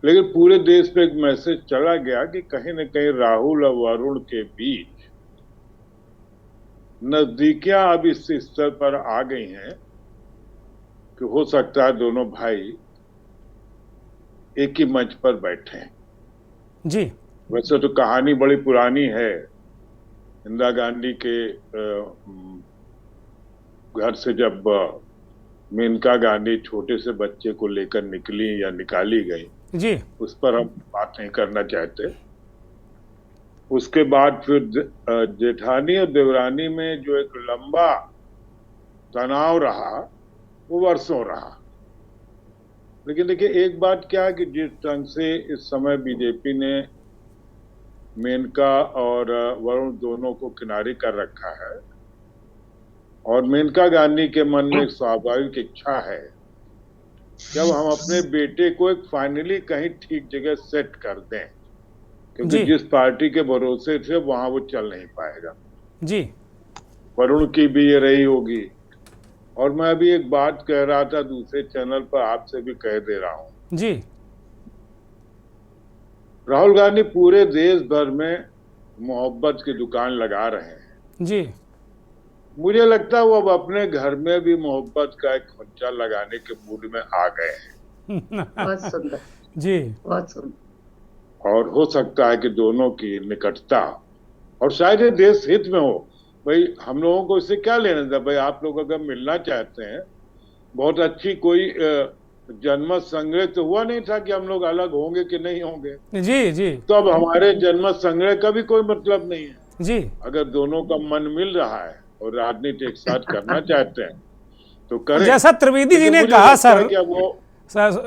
लेकिन पूरे देश पे एक मैसेज चला गया कि कहीं न कहीं राहुल और वरुण के बीच नजदीकियां अब इस स्तर पर आ गई हैं कि हो सकता है दोनों भाई एक ही मंच पर बैठे हैं। जी वैसे तो कहानी बड़ी पुरानी है। इंदिरा गांधी के घर से जब मेनका गांधी छोटे से बच्चे को लेकर निकली या निकाली गई, जी उस पर हम बात नहीं करना चाहते। उसके बाद फिर जेठानी और देवरानी में जो एक लंबा तनाव रहा वो वर्षों रहा। लेकिन देखिए एक बात क्या है कि जिस ढंग से इस समय बीजेपी ने मेनका और वरुण दोनों को किनारे कर रखा है, और मेनका गांधी के मन में एक स्वाभाविक इच्छा है जब हम अपने बेटे को एक फाइनली कहीं ठीक जगह सेट कर दें, क्योंकि जिस पार्टी के भरोसे थे वहां वो चल नहीं पाएगा। जी वरुण की भी ये रही होगी। और मैं अभी एक बात कह रहा था दूसरे चैनल पर, आपसे भी कह दे रहा हूं। जी राहुल गांधी पूरे देश भर में मोहब्बत की दुकान लगा रहे हैं। जी मुझे लगता है वो अब अपने घर में भी मोहब्बत का एक खुंचा लगाने के मूड में आ गए हैं। बहुत सुंदर। जी बहुत सुंदर। और हो सकता है कि दोनों की निकटता, और शायद ये देश हित में हो। भाई हम लोगों को इससे क्या लेना था? भाई आप लोग अगर मिलना चाहते हैं, बहुत अच्छी कोई जनमत संग्रह तो हुआ नहीं था कि हम लोग अलग होंगे कि नहीं होंगे। जी जी तो अब हमारे जनमत संग्रह का भी कोई मतलब नहीं है। जी अगर दोनों का मन मिल रहा है और राजनीति एक साथ करना चाहते हैं तो करें। जैसा त्रिवेदी जी ने मुझे कहा लगता है सर, कि अब वो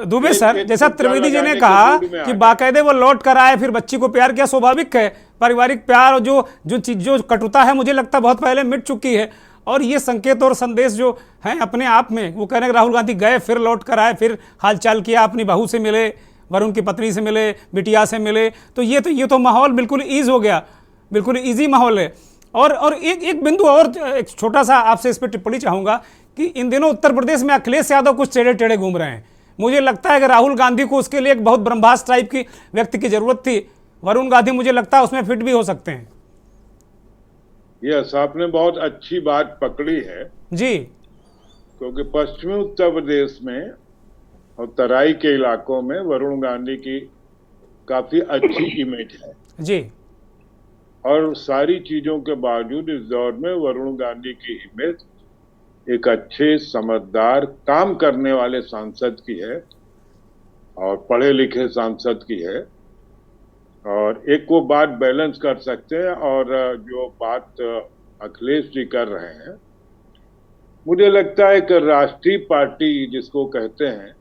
दुबे सर, एक जैसा तुक्का त्रिवेदी जी ने लगाने के कहा मूड में आ कि गए। बाकायदे वो लौट कर आए, फिर बच्ची को प्यार किया, स्वाभाविक है। पारिवारिक प्यार और जो कटुता है मुझे लगता है बहुत पहले मिट चुकी है। और ये संकेत और संदेश जो हैं अपने आप में, वो कह रहे हैं राहुल गांधी गए, फिर लौट कर आए, फिर हालचाल किया, अपनी बहू से मिले, वरुण की पत्नी से मिले, बिटिया से मिले, तो ये तो माहौल बिल्कुल ईज हो गया, बिल्कुल ईजी माहौल है। और एक बिंदु और, एक छोटा सा आपसे इस पर टिप्पणी चाहूंगा कि इन दिनों उत्तर प्रदेश में अखिलेश यादव कुछ टेढ़े टेढ़े घूम रहे हैं। मुझे लगता है कि राहुल गांधी को उसके लिए एक बहुत ब्रह्मास्त्र टाइप की व्यक्ति की जरूरत थी। वरुण गांधी मुझे लगता है उसमें फिट भी हो सकते हैं। यस, आपने बहुत अच्छी बात पकड़ी है। जी क्योंकि पश्चिमी उत्तर प्रदेश में और तराई के इलाकों में वरुण गांधी की काफी अच्छी इमेज है। जी और सारी चीजों के बावजूद इस दौर में वरुण गांधी की इमेज एक अच्छे, समझदार, काम करने वाले सांसद की है और पढ़े लिखे सांसद की है। और एक वो बात बैलेंस कर सकते हैं। और जो बात अखिलेश जी कर रहे हैं, मुझे लगता है कि राष्ट्रीय पार्टी जिसको कहते हैं,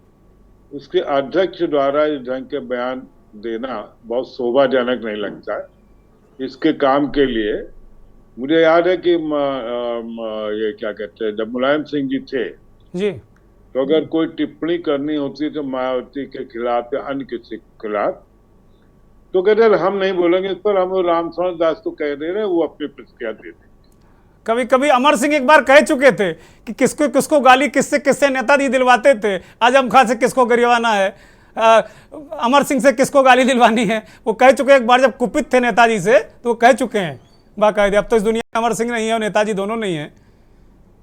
उसके अध्यक्ष द्वारा इस ढंग के बयान देना बहुत शोभाजनक नहीं लगता है। इसके काम के लिए मुझे याद है कि ये क्या कहते हैं, जब मुलायम सिंह जी थे जी तो अगर कोई टिप्पणी करनी होती तो मायावती के खिलाफ या अन्य किसी के खिलाफ, तो कहते हम नहीं बोलेंगे इस पर, हम रामस्वरण दास को कह दे रहे हैं, वो अपनी प्रतिक्रिया दे दें। कभी कभी अमर सिंह एक बार कह चुके थे कि किसको किसको गाली किससे किससे नेताजी दिलवाते थे। आजम खान से किसको गरियावाना है, अमर सिंह से किसको गाली दिलवानी है, वो कह चुके। एक बार जब कुपित थे नेताजी से तो वो कह चुके हैं बाकायदे। अब तो इस दुनिया में अमर सिंह नहीं है और नेताजी दोनों नहीं है।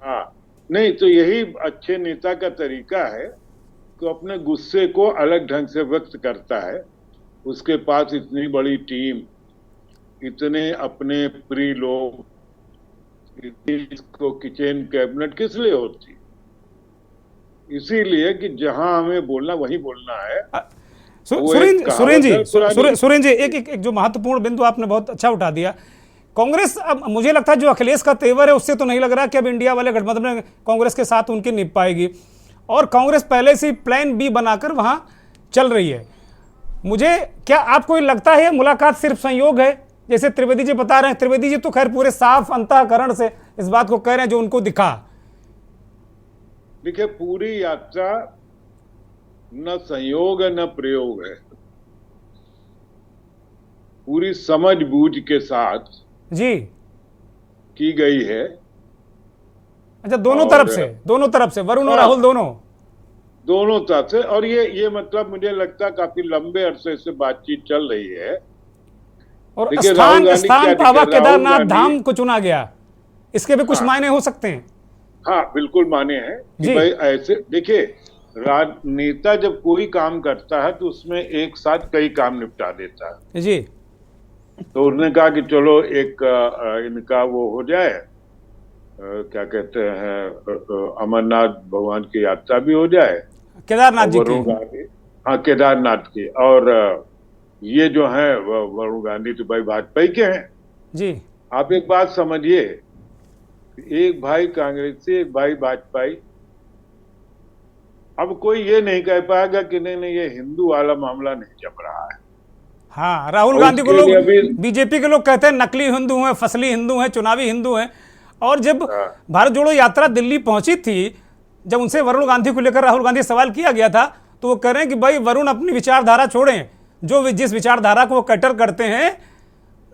हाँ, नहीं तो यही अच्छे नेता का तरीका है कि अपने गुस्से को अलग ढंग से व्यक्त करता है। उसके पास इतनी बड़ी टीम, इतने अपने प्रिय लोग, इसको किचन कैबिनेट किस लिए होती? इसीलिए कि जहां हमें बोलना वहीं बोलना है। सुरेंद्र जी, एक जो महत्वपूर्ण बिंदु आपने बहुत अच्छा उठा दिया। कांग्रेस, अब मुझे लगता है जो अखिलेश का तेवर है उससे तो नहीं लग रहा कि अब इंडिया वाले गठबंधन में कांग्रेस के साथ उनकी निभ पाएगी। और कांग्रेस पहले से प्लान बी बनाकर वहां चल रही है। मुझे क्या आपको लगता है मुलाकात सिर्फ संयोग है, जैसे त्रिवेदी जी बता रहे हैं? त्रिवेदी जी तो खैर पूरे साफ अंतःकरण से इस बात को कह रहे हैं जो उनको दिखा। देखिए, पूरी यात्रा न संयोग है न प्रयोग है, पूरी समझ बूझ के साथ जी की गई है। अच्छा, दोनों तरफ से वरुण और हाँ। राहुल दोनों तरफ से। और ये मतलब मुझे लगता है काफी लंबे अरसे से बातचीत चल रही है। और देखिए, राहुल गांधी स्थान क्या बाबा दिक्कत- राहुल केदारनाथ गांधी- धाम को चुना गया, इसके भी कुछ हाँ। मायने हो सकते हैं। हाँ, बिल्कुल माने हैं जी। कि भाई ऐसे देखिए, राजनेता जब कोई काम करता है तो उसमें एक साथ कई काम निपटा देता है। जी तो उन्होंने कहा कि चलो एक इनका वो हो जाए, क्या कहते हैं, अमरनाथ भगवान की यात्रा भी हो जाए, केदारनाथ जी वरुण की। गांधी, हाँ केदारनाथ की। और ये जो है वरुण गांधी तो भाई भाजपा के हैं। जी आप एक बात समझिए, एक भाई कांग्रेसी, एक भाई भाजपा। अब कोई ये नहीं कह पाएगा कि नहीं ये हिंदू वाला मामला नहीं जम रहा है। हाँ, राहुल और गांधी को उसके लोग, लिए अभी- बीजेपी के लोग कहते हैं नकली हिंदू हैं, फसली हिंदू हैं, चुनावी हिंदू हैं। और जब हाँ। भारत जोड़ो यात्रा दिल्ली पहुंची थी, जब उनसे वरुण गांधी को लेकर राहुल गांधी से सवाल किया गया था, तो वो कह रहे हैं कि भाई वरुण अपनी विचारधारा छोड़ें, जिस विचारधारा को वो कटर करते हैं,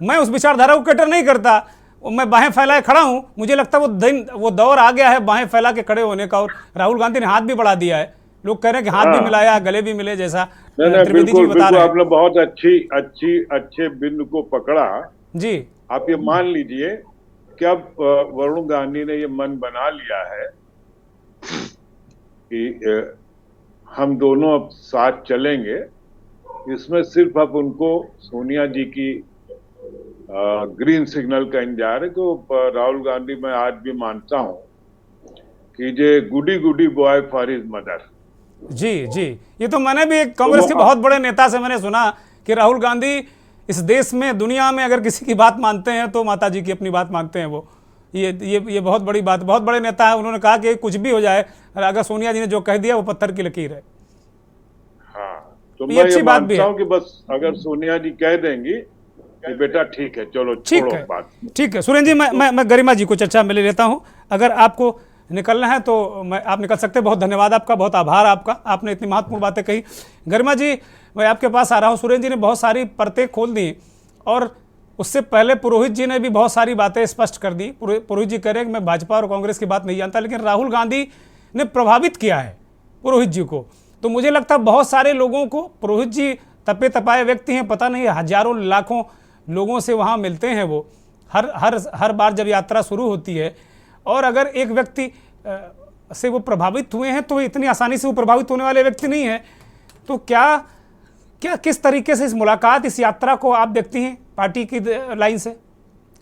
मैं उस विचारधारा को कटर नहीं करता, मैं बाहें फैलाए खड़ा हूं। मुझे लगता है वो दौर आ गया है बाहें फैला के खड़े होने का। और राहुल गांधी ने हाथ भी बढ़ा दिया है, लोग कह रहे हैं कि हाथ भी हाँ। मिलाया, गले भी मिले, जैसा नहीं, त्रिवेदी जी बिल्कुल बता बिल्कुल, रहे हैं। आपने बहुत अच्छे बिंदु को पकड़ा। जी आप ये मान लीजिए कि अब वरुण गांधी ने ये मन बना लिया है कि हम दोनों अब साथ चलेंगे। इसमें सिर्फ अब उनको सोनिया जी की ग्रीन सिग्नल का इंतजार है। तो राहुल गांधी, मैं आज भी मानता हूं कि जे गुडी बॉय फॉर हिज मदर। जी, ये तो मैंने भी एक कांग्रेस के बहुत बड़े नेता से मैंने सुना कि राहुल गांधी इस देश में, दुनिया में अगर किसी की बात मानते हैं तो माता जी की अपनी बात मानते हैं वो। ये बहुत बड़ी बात, बहुत बड़े नेता है। उन्होंने कहा कि कुछ भी हो जाए, अगर सोनिया जी ने जो कह दिया वो पत्थर की लकीर है। हाँ, तो ये मैं अच्छी ये बात भी मानता है। हूं कि बस अगर सोनिया जी कह देंगी कि बेटा ठीक है, चलो ठीक छोड़ो है, बात। ठीक है सुरेंद्र जी, मैं गरिमा जी को चर्चा में ले लेता हूं। अगर आपको निकलना है तो आप निकल सकते हैं। बहुत धन्यवाद आपका, बहुत आभार आपका, आपने इतनी महत्वपूर्ण बातें कही। गरिमा जी, मैं आपके पास आ रहा हूं। सुरेंद्र जी ने बहुत सारी परतें खोल दी और उससे पहले पुरोहित जी ने भी बहुत सारी बातें स्पष्ट कर दी। पुरोहित जी कह रहे हैं कि मैं भाजपा और कांग्रेस की बात नहीं जानता, लेकिन राहुल गांधी ने प्रभावित किया है पुरोहित जी को। तो मुझे लगता है बहुत सारे लोगों को, पुरोहित जी तपे तपाए व्यक्ति हैं, पता नहीं हजारों लाखों लोगों से वहाँ मिलते हैं वो हर बार जब यात्रा शुरू होती है। और अगर एक व्यक्ति से वो प्रभावित हुए हैं तो इतनी आसानी से वो प्रभावित होने वाले व्यक्ति नहीं है। तो क्या किस तरीके से इस मुलाकात, इस यात्रा को आप देखती हैं पार्टी की लाइन से,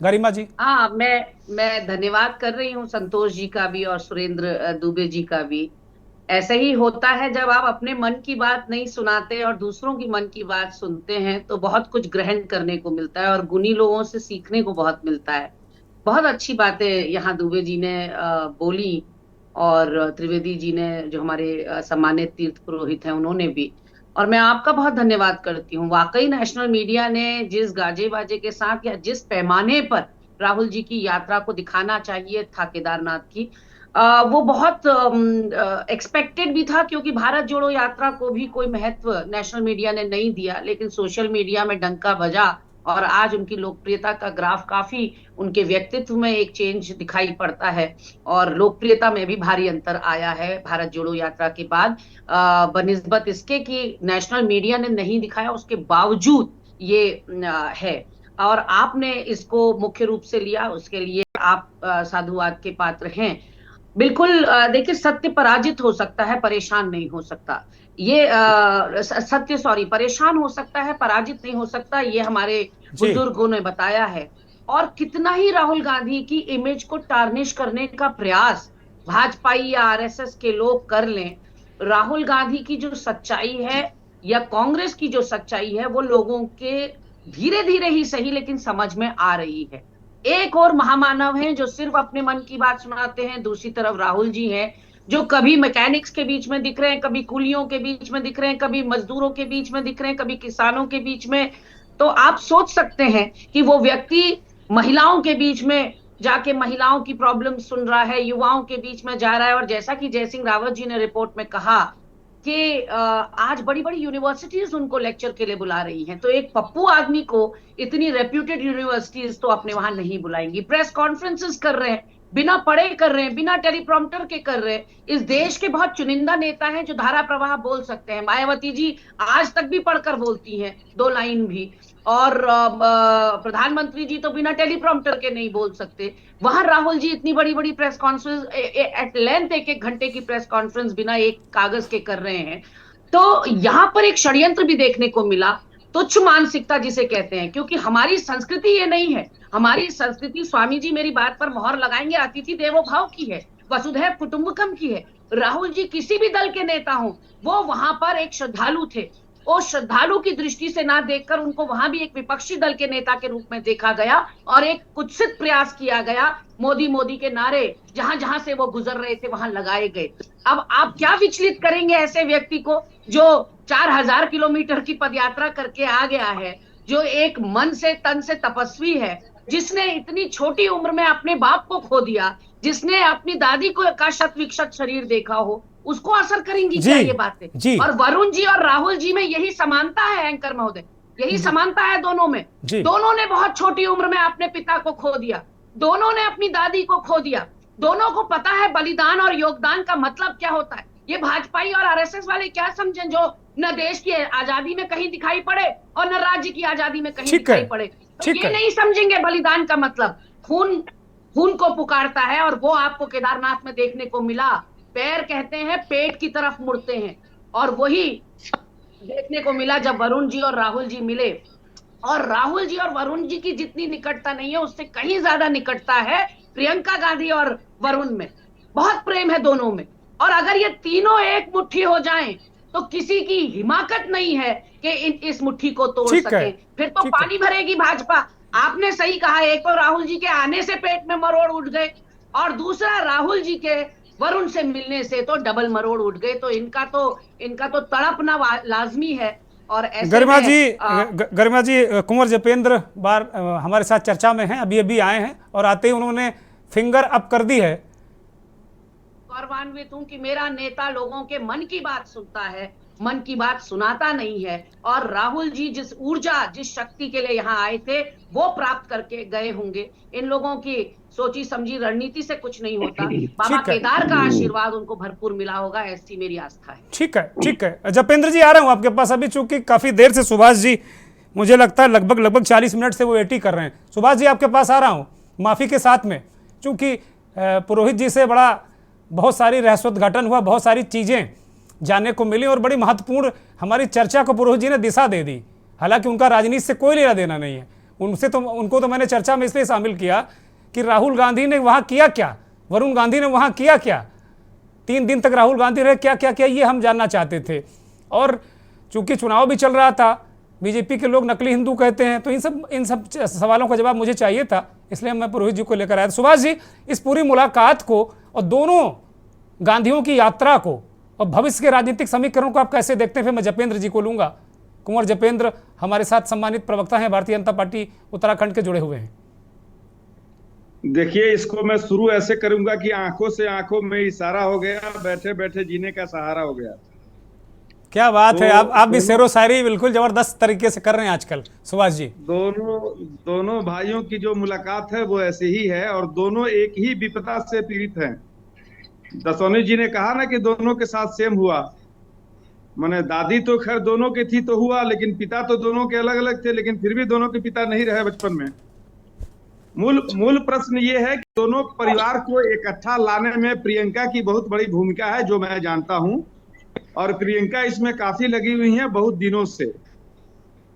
गरिमा जी? हाँ, मैं धन्यवाद कर रही हूँ संतोष जी का भी और सुरेंद्र दुबे जी का भी। ऐसा ही होता है जब आप अपने मन की बात नहीं सुनाते और दूसरों की मन की बात सुनते हैं तो बहुत कुछ ग्रहण करने को मिलता है और गुणी लोगों से सीखने को बहुत मिलता है। बहुत अच्छी बातें यहाँ दुबे जी ने बोली और त्रिवेदी जी ने, जो हमारे सम्मानित तीर्थ पुरोहित हैं, उन्होंने भी। और मैं आपका बहुत धन्यवाद करती हूँ। वाकई नेशनल मीडिया ने जिस गाजे बाजे के साथ या जिस पैमाने पर राहुल जी की यात्रा को दिखाना चाहिए था केदारनाथ की, वो बहुत एक्सपेक्टेड भी था, क्योंकि भारत जोड़ो यात्रा को भी कोई महत्व नेशनल मीडिया ने नहीं दिया, लेकिन सोशल मीडिया में डंका बजा और आज उनकी लोकप्रियता का ग्राफ काफी, उनके व्यक्तित्व में एक चेंज दिखाई पड़ता है और लोकप्रियता में भी भारी अंतर आया है भारत जोड़ो यात्रा के बाद, बनिस्बत इसके कि नेशनल मीडिया ने नहीं दिखाया, उसके बावजूद ये है। और आपने इसको मुख्य रूप से लिया, उसके लिए आप साधुवाद के पात्र हैं। बिल्कुल, देखिए, सत्य पराजित हो सकता है, परेशान नहीं हो सकता। ये परेशान हो सकता है, पराजित नहीं हो सकता, ये हमारे बुजुर्गों ने बताया है। और कितना ही राहुल गांधी की इमेज को टार्निश करने का प्रयास भाजपाई या आरएसएस के लोग कर लें, राहुल गांधी की जो सच्चाई है या कांग्रेस की जो सच्चाई है वो लोगों के धीरे धीरे ही सही लेकिन समझ में आ रही है। एक और महामानव हैं जो सिर्फ अपने मन की बात सुनाते हैं, दूसरी तरफ राहुल जी हैं जो कभी मैकेनिक्स के बीच में दिख रहे हैं, कभी कुलियों के बीच में दिख रहे हैं, कभी मजदूरों के बीच में दिख रहे हैं, कभी किसानों के बीच में। तो आप सोच सकते हैं कि वो व्यक्ति महिलाओं के बीच में जाके महिलाओं की प्रॉब्लम सुन रहा है, युवाओं के बीच में जा रहा है। और जैसा कि जय सिंह रावत जी ने रिपोर्ट में कहा कि आज बड़ी बड़ी यूनिवर्सिटीज उनको लेक्चर के लिए बुला रही हैं, तो एक पप्पू आदमी को इतनी रेप्यूटेड यूनिवर्सिटीज तो अपने वहां नहीं बुलाएंगी। प्रेस कॉन्फ्रेंसेस कर रहे हैं, बिना पढ़े कर रहे हैं, बिना टेलीप्रॉम्प्टर के कर रहे हैं। इस देश के बहुत चुनिंदा नेता हैं जो धारा प्रवाह बोल सकते हैं। मायावती जी आज तक भी पढ़कर बोलती हैं 2 लाइन भी, और प्रधानमंत्री जी तो बिना टेलीप्रॉम्प्टर के नहीं बोल सकते। वहां राहुल जी इतनी बड़ी बड़ी प्रेस कॉन्फ्रेंस एट लेंथ 1-1 घंटे की प्रेस कॉन्फ्रेंस बिना एक कागज के कर रहे हैं। तो यहां पर एक षड्यंत्र भी देखने को मिला, तुच्छ मानसिकता जिसे कहते हैं, क्योंकि हमारी संस्कृति ये नहीं है। हमारी संस्कृति, स्वामी जी मेरी बात पर मोहर लगाएंगे, अतिथि देवो भव की है, वसुधैव कुटुंबकम की है। राहुल जी किसी भी दल के नेता हों, वो वहां पर एक श्रद्धालु थे। उस श्रद्धालु की दृष्टि से ना देखकर उनको वहां भी एक विपक्षी दल के नेता के रूप में देखा गया और एक कुत्सित प्रयास किया गया। मोदी मोदी के नारे जहां जहां से वो गुजर रहे थे वहां लगाए गए। अब आप क्या विचलित करेंगे ऐसे व्यक्ति को जो 4000 किलोमीटर की पदयात्रा करके आ गया है, जो एक मन से तन से तपस्वी है, जिसने इतनी छोटी उम्र में अपने बाप को खो दिया, जिसने अपनी दादी को का शत विक्षत शरीर देखा हो, उसको असर करेंगी क्या ये बातें? और वरुण जी और राहुल जी में यही समानता है एंकर महोदय, यही समानता है दोनों में। दोनों ने बहुत छोटी उम्र में अपने पिता को खो दिया, दोनों ने अपनी दादी को खो दिया, दोनों को पता है बलिदान और योगदान का मतलब क्या होता है। ये भाजपाई और आरएसएस वाले क्या समझें जो न देश की आजादी में कहीं दिखाई पड़े और न राज्य की आजादी में कहीं दिखाई पड़े, तो ये नहीं समझेंगे बलिदान का मतलब। खून को पुकारता है और वो आपको केदारनाथ में देखने को मिला। पैर कहते हैं पेट की तरफ मुड़ते हैं, और वही देखने को मिला जब वरुण जी और राहुल जी मिले। और राहुल जी और वरुण जी की जितनी निकटता नहीं है, उससे कहीं ज्यादा निकटता है प्रियंका गांधी और वरुण में। बहुत प्रेम है दोनों में, और अगर ये तीनों एक मुट्ठी हो जाएं तो किसी की हिमाकत नहीं है कि इस मुट्ठी को तोड़ सके। फिर तो पानी भरेगी भाजपा। आपने सही कहा, एक तो राहुल जी के आने से पेट में मरोड़ उठ गए, और दूसरा राहुल जी के वरुण से मिलने से तो डबल मरोड़ उठ गए। तो इनका तो तड़पना लाजमी है। और ऐसे गरिमा जी कुंवर जपेंद्र बार हमारे साथ चर्चा में हैं, अभी आए हैं, और आते ही उन्होंने फिंगर अप कर दी है। गौरवान्वित हूं कि मेरा नेता लोगों के मन की बात सुनता है, मन की बात सुनाता नहीं है। और राहुल जी जिस ऊर्जा, जिस शक्ति के लिए यहाँ आए थे, वो प्राप्त करके गए होंगे। इन लोगों की सोची समझी रणनीति से कुछ नहीं होता। बाबा केदार का आशीर्वाद उनको भरपूर मिला होगा, ऐसी मेरी आस्था है। ठीक है जपेंद्र जी, आ रहा हूँ आपके पास। अभी चूंकि काफी देर से सुभाष जी, मुझे लगता है लगभग 40 मिनट से वो वेट ही कर रहे हैं। सुभाष जी आपके पास आ रहा हूँ माफी के साथ में, चूंकि पुरोहित जी से बहुत सारी रहस्योद्घाटन हुआ, बहुत सारी चीजें जानने को मिली, और बड़ी महत्वपूर्ण हमारी चर्चा को पुरोहित जी ने दिशा दे दी। हालांकि उनका राजनीति से कोई लेना देना नहीं है, उनको तो मैंने चर्चा में इसलिए शामिल किया कि राहुल गांधी ने वहां किया क्या, वरुण गांधी ने वहां किया क्या, 3 दिन तक राहुल गांधी रहे क्या क्या किया, ये हम जानना चाहते थे। और चूंकि चुनाव भी चल रहा था, बीजेपी के लोग नकली हिंदू कहते हैं, तो इन सब सवालों का जवाब मुझे चाहिए था, इसलिए मैं पुरोहित जी को लेकर आया था। सुभाष जी, इस पूरी मुलाकात को और दोनों गांधियों की यात्रा को और भविष्य के राजनीतिक समीकरण को आप कैसे देखते हैं? फिर मैं जपेंद्र जी को लूंगा। कुंवर जपेंद्र हमारे साथ सम्मानित प्रवक्ता हैं, भारतीय जनता पार्टी उत्तराखंड के जुड़े हुए हैं। देखिए, इसको मैं शुरू ऐसे करूंगा कि आंखों से आंखों में इशारा हो गया, बैठे बैठे जीने का सहारा हो गया। क्या बात है, आप भी शेरो शायरी बिल्कुल जबरदस्त तरीके से कर रहे हैं आजकल सुभाष जी। दोनों भाइयों की जो मुलाकात है वो ऐसे ही है, और दोनों एक ही विपदा से पीड़ित हैं। दसौनी जी ने कहा ना कि दोनों के साथ सेम हुआ, माने दादी तो खैर दोनों की थी तो हुआ, लेकिन पिता तो दोनों के अलग अलग थे, लेकिन फिर भी दोनों के पिता नहीं रहे बचपन में। मूल प्रश्न ये है कि दोनों परिवार को इकट्ठा लाने में प्रियंका की बहुत बड़ी भूमिका है, जो मैं जानता हूं, और प्रियंका इसमें काफी लगी हुई है बहुत दिनों से।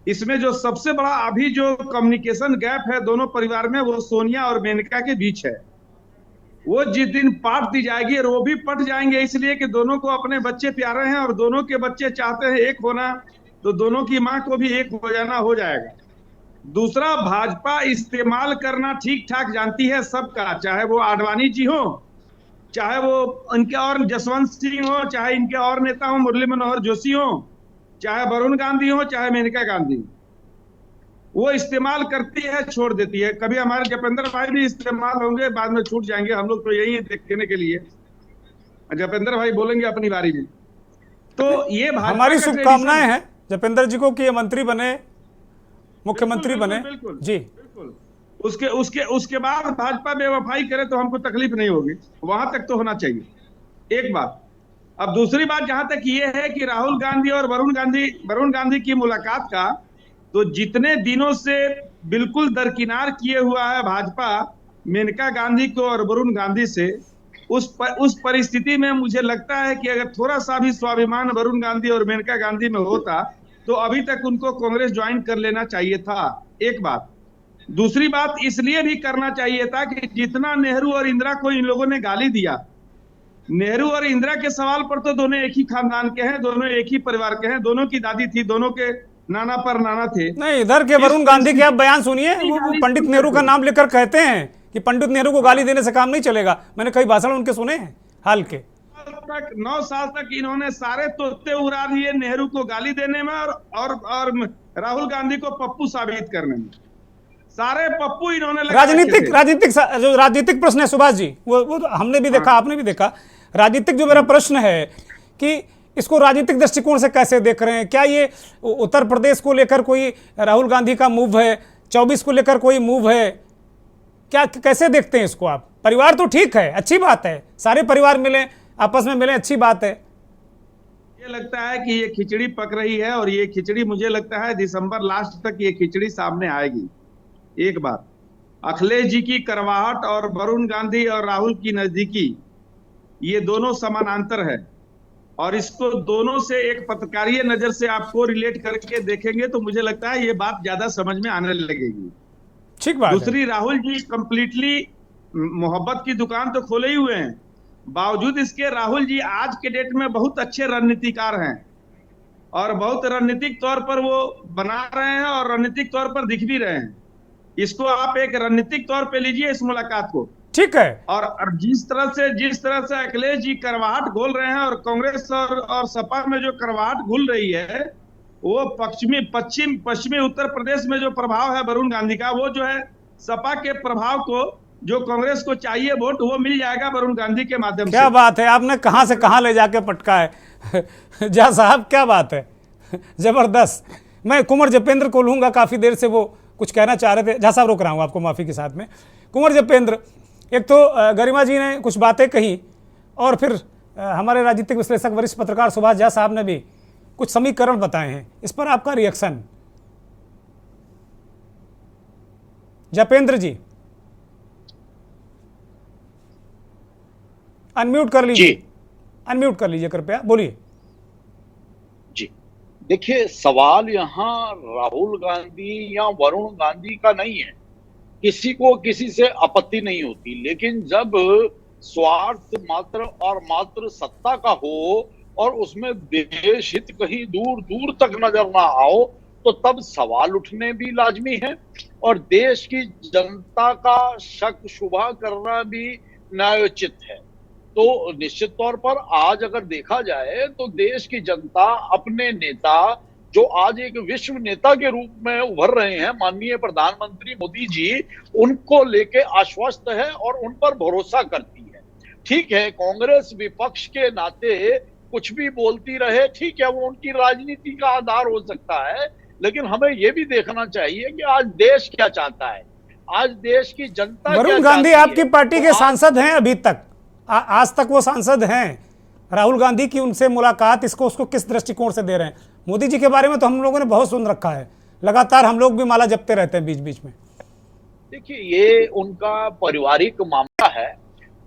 इसमें जो सबसे बड़ा अभी जो कम्युनिकेशन गैप है दोनों परिवार में, वो सोनिया और मेनका के बीच है। वो जिस दिन पाट दी जाएगी और वो भी पट जाएंगे, इसलिए कि दोनों को अपने बच्चे प्यारे हैं और दोनों के बच्चे चाहते हैं एक होना, तो दोनों की मां को भी एक हो जाना हो जाएगा। दूसरा, भाजपा इस्तेमाल करना ठीक ठाक जानती है सबका, चाहे वो आडवाणी जी हो, चाहे वो इनके और जसवंत सिंह हो, चाहे इनके और नेता हो मुरली मनोहर जोशी हो, चाहे वरुण गांधी हो, चाहे मेनका गांधी, वो इस्तेमाल करती है छोड़ देती है। कभी हमारे जपेंद्र भाई भी इस्तेमाल होंगे, बाद में छूट जाएंगे, हम लोग तो यही है देखने के लिए। जपेंद्र भाई बोलेंगे अपनी बारी में। तो ये हमारी शुभकामनाएं हैं जपेंद्र जी को कि ये मंत्री बने, मुख्यमंत्री बने। बिल्कुल जी, बिल्कुल। उसके उसके उसके बाद भाजपा बेवफाई करे तो हमको तकलीफ नहीं होगी, वहां तक तो होना चाहिए, एक बात। अब दूसरी बात जहां तक ये है कि राहुल गांधी और वरुण गांधी की मुलाकात का, तो जितने दिनों से बिल्कुल दरकिनार किए हुआ है भाजपा मेनका गांधी को और वरुण गांधी से, उस परिस्थिति में मुझे लगता है कि अगर थोड़ा सा भी स्वाभिमान वरुण गांधी और मेनका गांधी में होता तो अभी तक उनको कांग्रेस ज्वाइन कर लेना चाहिए था, एक बात। दूसरी बात इसलिए भी करना चाहिए था कि जितना नेहरू और इंदिरा को इन लोगों ने गाली दिया, नेहरू और इंदिरा के सवाल पर तो दोनों एक ही खानदान के हैं, दोनों एक ही परिवार के हैं, दोनों की दादी थी, दोनों के नाना पर नाना थे। नहीं, इधर के वरुण गांधी के आप बयान सुनिए, वो पंडित नेहरू का नाम लेकर कहते हैं कि पंडित नेहरू को गाली देने से काम नहीं चलेगा। मैंने कई भाषण उनके सुने हैं हाल के। 9 साल तक इन्होंने सारे तोते उड़ा दिए नेहरू को गाली देने में और राहुल गांधी को पप्पू साबित करने में, सारे पप्पू इन्होंने राजनीतिक प्रश्न है सुभाष जी, वो हमने भी देखा, आपने भी देखा। राजनीतिक जो मेरा प्रश्न है कि इसको राजनीतिक दृष्टिकोण से कैसे देख रहे हैं? क्या ये उत्तर प्रदेश को लेकर कोई राहुल गांधी का मूव है, 24 को लेकर कोई मूव है, क्या कैसे देखते हैं इसको आप? परिवार तो ठीक है, अच्छी बात है, सारे परिवार मिले, आपस में मिले, अच्छी बात है। ये लगता है कि ये खिचड़ी पक रही है और ये खिचड़ी मुझे लगता है दिसंबर लास्ट तक ये खिचड़ी सामने आएगी। एक बात, अखिलेश जी की करवाहट और वरुण गांधी और राहुल की नजदीकी, ये दोनों समानांतर है और इसको दोनों से एक पत्रकारीय नजर से आपको रिलेट करके देखेंगे तो मुझे लगता है ये बात ज्यादा समझ में आने लगेगी। ठीक बात। दूसरी, राहुल जी कंप्लीटली मोहब्बत की दुकान तो खोले ही हुए हैं, बावजूद इसके राहुल जी आज के डेट में बहुत अच्छे रणनीतिकार हैं और बहुत रणनीतिक तौर पर वो बना रहे हैं और रणनीतिक तौर पर दिख भी रहे हैं। इसको आप एक रणनीतिक तौर पे लीजिए इस मुलाकात को, ठीक है। और जिस तरह से अखिलेश जी करवाहट घोल रहे हैं और कांग्रेस और सपा में जो करवाहट घुल रही है, वो पश्चिमी उत्तर प्रदेश में जो प्रभाव है वरुण गांधी का, वो जो है सपा के प्रभाव को, जो कांग्रेस को चाहिए वोट, वो मिल जाएगा वरुण गांधी के माध्यम से। क्या बात है, आपने कहां से कहां ले जाके पटका है जा साहब, क्या बात है, जबरदस्त। मैं कुंवर जपेंद्र को लूंगा, काफी देर से वो कुछ कहना चाह रहे थे। झा साहब रोक रहा हूँ आपको माफी के साथ में। कुंवर जपेंद्र, एक तो गरिमा जी ने कुछ बातें कही और फिर हमारे राजनीतिक विश्लेषक वरिष्ठ पत्रकार सुभाष झा साहब ने भी कुछ समीकरण बताए हैं, इस पर आपका रिएक्शन? जपेंद्र जी अनम्यूट कर लीजिए, अनम्यूट कर लीजिए कृपया, बोलिए। जी देखिए, सवाल यहाँ राहुल गांधी या वरुण गांधी का नहीं है, किसी को किसी से आपत्ति नहीं होती, लेकिन जब स्वार्थ मात्र और मात्र सत्ता का हो और उसमें देश हित कहीं दूर दूर तक नजर ना आओ, तो तब सवाल उठने भी लाजमी है और देश की जनता का शक शुबा करना भी न्यायोचित है। तो निश्चित तौर पर आज अगर देखा जाए तो देश की जनता अपने नेता, जो आज एक विश्व नेता के रूप में उभर रहे हैं, माननीय प्रधानमंत्री मोदी जी, उनको लेके आश्वस्त है और उन पर भरोसा करती है। ठीक है, कांग्रेस विपक्ष के नाते कुछ भी बोलती रहे, ठीक है, वो उनकी राजनीति का आधार हो सकता है, लेकिन हमें यह भी देखना चाहिए कि आज देश क्या चाहता है, आज देश की जनता। वरुण गांधी आपकी पार्टी के सांसद हैं, अभी तक आज तक वो सांसद हैं। राहुल गांधी की उनसे मुलाकात, इसको उसको किस दृष्टिकोण से दे रहे हैं? मोदी जी के बारे में तो हम लोगों ने बहुत सुन रखा है, लगातार हम लोग भी माला जपते रहते हैं बीच बीच में। देखिए, ये उनका पारिवारिक मामला है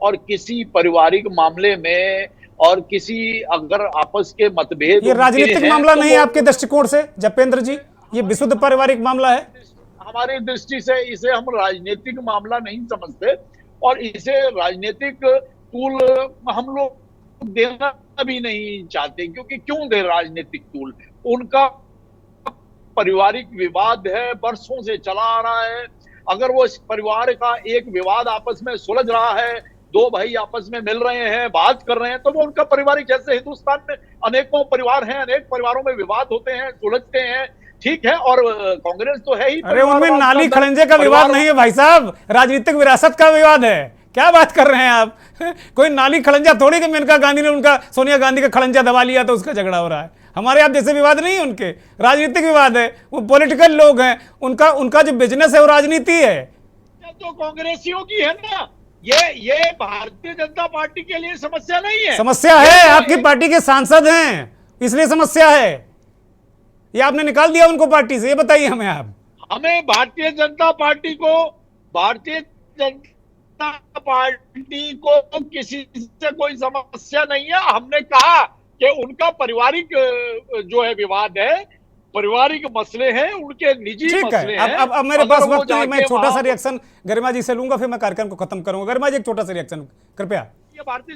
और किसी पारिवारिक मामले में और किसी अगर आपस के मतभेद, ये राजनीतिक मामला नहीं है आपके दृष्टिकोण से जपेंद्र जी? ये विशुद्ध पारिवारिक मामला है। हमारी दृष्टि से इसे हम राजनीतिक मामला नहीं समझते और इसे राजनीतिक टूल हम लोग देना भी नहीं चाहते, क्योंकि क्यों दे राजनीतिक टूल? उनका पारिवारिक विवाद है, बरसों से चला आ रहा है। अगर वो इस परिवार का एक विवाद आपस में सुलझ रहा है, दो भाई आपस में मिल रहे हैं, बात कर रहे हैं, तो वो उनका पारिवारिक, जैसे हिंदुस्तान में अनेकों परिवार हैं, अनेक परिवारों में विवाद होते हैं, सुलझते हैं, ठीक है। और कांग्रेस तो है ही, अरे उनमें नाली खड़ंजे का विवाद नहीं है भाई साहब, राजनीतिक विरासत का विवाद है। क्या बात कर रहे हैं आप? कोई नाली खड़ंजा थोड़ी कि मेनका गांधी ने उनका सोनिया गांधी का खड़ंजा दबा लिया तो उसका झगड़ा हो रहा है। हमारे आप जैसे विवाद नहीं है उनके, राजनीतिक विवाद है। वो पॉलिटिकल लोग हैं, उनका जो बिजनेस है वो राजनीति है। तो कांग्रेसियों की है ना, ये भारतीय जनता पार्टी के लिए समस्या नहीं है। समस्या है, आपकी पार्टी के सांसद हैं इसलिए समस्या है। ये आपने निकाल दिया उनको पार्टी से, ये बताइए हमें आप। हमें भारतीय जनता पार्टी को किसी से कोई समस्या नहीं है। हमने कहा कि उनका पारिवारिक जो है विवाद है, पारिवारिक मसले हैं, उनके निजी ठीक मसले है। हैं। अब मेरे पास अगर वो वक्त नहीं, मैं जाके छोटा सा वहां- रिएक्शन गरिमा जी से लूंगा, फिर मैं कार्यक्रम को खत्म करूंगा। गरिमा जी एक छोटा सा रिएक्शन कृपया। ये भारतीय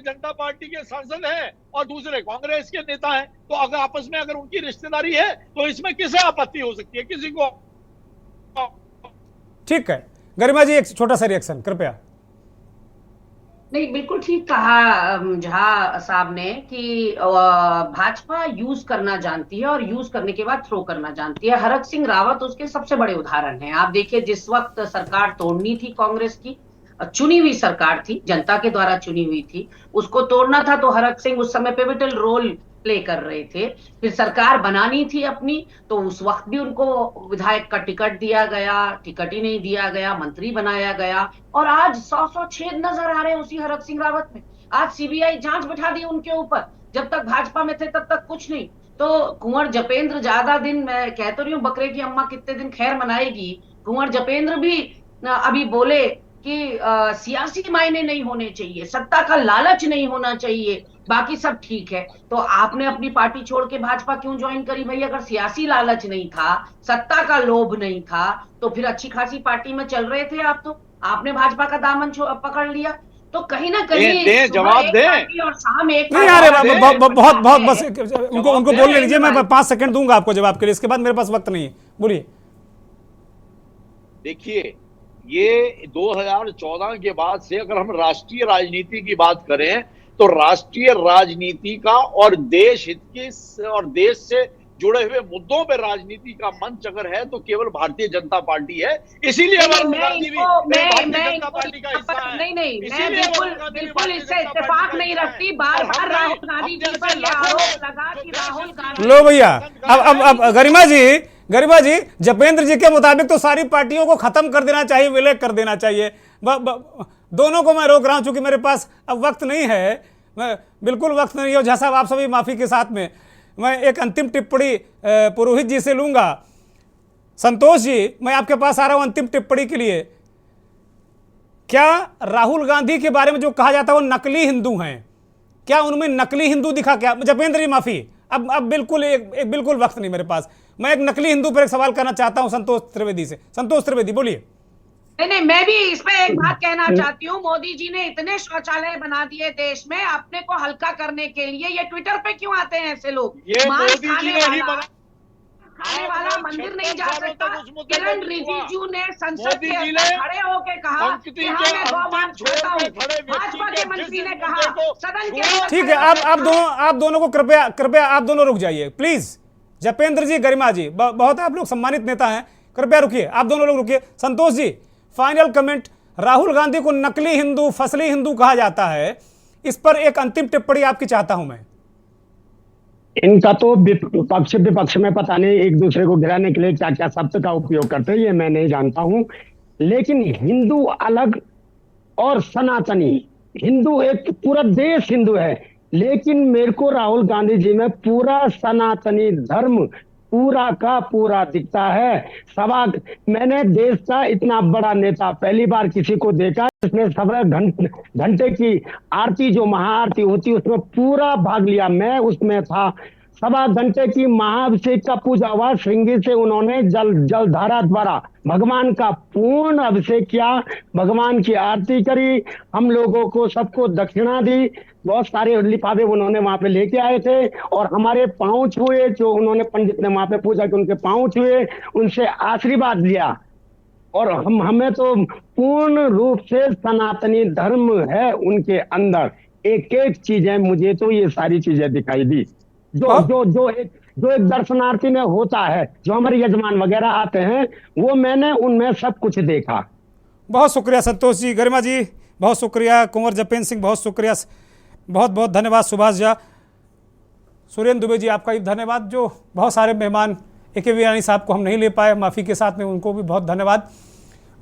जनता पार्टी के सांसद हैं और दूसरे कांग्रेस के नेता हैं, तो अगर आपस में अगर उनकी रिश्तेदारी है तो इसमें किसे आपत्ति हो सकती है? किसी को। ठीक है गरिमा जी, एक छोटा सा रिएक्शन कृपया। नहीं, बिल्कुल ठीक कहा झा साहब ने कि भाजपा यूज करना जानती है और यूज करने के बाद थ्रो करना जानती है। हरक सिंह रावत उसके सबसे बड़े उदाहरण हैं। आप देखिए, जिस वक्त सरकार तोड़नी थी कांग्रेस की, चुनी हुई सरकार थी, जनता के द्वारा चुनी हुई थी, उसको तोड़ना था तो हरक सिंह उस समय पिवटल रोल प्ले कर रहे थे। फिर सरकार बनानी थी अपनी, तो उस वक्त भी उनको विधायक का टिकट दिया गया, टिकट ही नहीं दिया गया, मंत्री बनाया गया। और आज 100 छेद नजर आ रहे हैं उसी हरक सिंह रावत में। आज सीबीआई जांच बिठा दी उनके ऊपर, जब तक भाजपा में थे तब तक कुछ नहीं। तो कुंवर जपेंद्र ज्यादा दिन, मैं कह तो रही हूँ बकरे की अम्मा कितने दिन खैर मनाएगी, कुंवर जपेंद्र भी अभी बोले कि सियासी मायने नहीं होने चाहिए, सत्ता का लालच नहीं होना चाहिए, बाकी सब ठीक है। तो आपने अपनी पार्टी छोड़ के भाजपा क्यों ज्वाइन करी भाई? अगर सियासी लालच नहीं था, सत्ता का लोभ नहीं था, तो फिर अच्छी खासी पार्टी में चल रहे थे आप। तो आपने भाजपा का दामन पकड़ लिया, तो कहीं ना कहीं जवाब दे और शाम एक नहीं यार, बहुत बस उनको बोलने दीजिए, मैं 5 सेकंड दूंगा आपको जवाब के लिए, इसके बाद मेरे पास वक्त नहीं है। बोलिए। देखिए, ये 2014 के बाद से अगर हम राष्ट्रीय राजनीति की बात करें तो राष्ट्रीय राजनीति का और देश हित की और देश से जुड़े हुए मुद्दों पे राजनीति का मंच अगर है तो केवल भारतीय जनता पार्टी है। इसीलिए वरुण गांधी भी भारतीय जनता पार्टी का हिस्सा है। नहीं, मैं बिल्कुल इससे इत्तेफाक नहीं रखती। बार-बार राहुल गांधी जी पर यह आरोप लगा कि राहुल गांधी। लो भैया, अब गरिमा जी, जपेंद्र जी के मुताबिक तो सारी पार्टियों को खत्म कर देना चाहिए, विलय कर देना चाहिए। दोनों को मैं रोक रहा हूं चूंकि मेरे पास अब वक्त नहीं है, मैं बिल्कुल वक्त नहीं है। झा साहब, आप सभी माफी के साथ में मैं एक अंतिम टिप्पणी पुरोहित जी से लूंगा। संतोष जी, मैं आपके पास आ रहा हूं अंतिम टिप्पणी के लिए। क्या राहुल गांधी के बारे में जो कहा जाता है वो नकली हिंदू हैं, क्या उनमें नकली हिंदू दिखा? क्या जपेंद्र जी माफी, अब बिल्कुल एक बिल्कुल वक्त नहीं मेरे पास। मैं एक नकली हिंदू पर एक सवाल करना चाहता हूं संतोष त्रिवेदी से। संतोष त्रिवेदी बोलिए। नहीं, मैं भी इस पे एक बात कहना चाहती हूँ। मोदी जी ने इतने शौचालय बना दिए देश में अपने को हल्का करने के लिए। ये ट्विटर पे क्यों आते हैं ऐसे लोग? ये मोदी जी ने ही खाने वाला मंदिर नहीं जा सकता। किरण रिजिजू ने संसद के अंदर खड़े होकर कहा कि हाँ, मैं गौमान छोड़ता हूँ। भाजपा के मंत्री ने कहा सदन के अंदर। ठीक है, आप दोनों को कृपया आप दोनों रुक जाइए प्लीज। जपेंद्र जी, गरिमा जी, बहुत आप लोग सम्मानित नेता हैं, कृपया रुकिए, आप दोनों लोग रुकिए। Santosh ji, final comment. राहुल गांधी को नकली हिंदू, फसली हिंदू कहा जाता है, इस पर एक अंतिम टिप्पणी आपकी चाहता हूं मैं। इनका तो पक्ष विपक्ष में पता नहीं एक दूसरे को गिराने के लिए क्या क्या शब्द का उपयोग करते हैं, ये मैं नहीं जानता हूं। लेकिन हिंदू अलग और सनातनी, हिंदू एक पूरा देश हिंदू है, लेकिन मेरे को राहुल गांधी जी में पूरा सनातनी धर्म पूरा का पूरा दिखता है। मैंने देश का इतना बड़ा नेता पहली बार किसी को देखा जिसने 17 घंटे की आरती, जो महाआरती होती है, उसमें पूरा भाग लिया। मैं उसमें था। 7 घंटे की महाअभिषेक का पूजा हुआ, श्रृंगी से उन्होंने जलधारा द्वारा भगवान का पूर्ण अभिषेक किया, भगवान की आरती करी, हम लोगों को सबको दक्षिणा दी, बहुत सारे लिफाफे उन्होंने वहां पे लेके आए थे और हमारे पांव छुए, जो उन्होंने पंडित ने वहां पे पूजा की उनके पांव छुए, उनसे आशीर्वाद लिया। और हमें तो पूर्ण रूप से सनातनी धर्म है उनके अंदर। एक एक चीजें, मुझे तो ये सारी चीजें दिखाई दी जो एक दर्शनार्थी में होता है, जो हमारे यजमान वगैरह आते हैं, वो मैंने उनमें सब कुछ देखा। बहुत शुक्रिया संतोष जी, गरिमा जी बहुत शुक्रिया, कुंवर जपेंद्र सिंह बहुत शुक्रिया, बहुत बहुत धन्यवाद। सुभाष झा, सुरेंद्र दुबे जी आपका भी धन्यवाद। जो बहुत सारे मेहमान, AK वीरानी साहब को हम नहीं ले पाए, माफ़ी के साथ में, उनको भी बहुत धन्यवाद।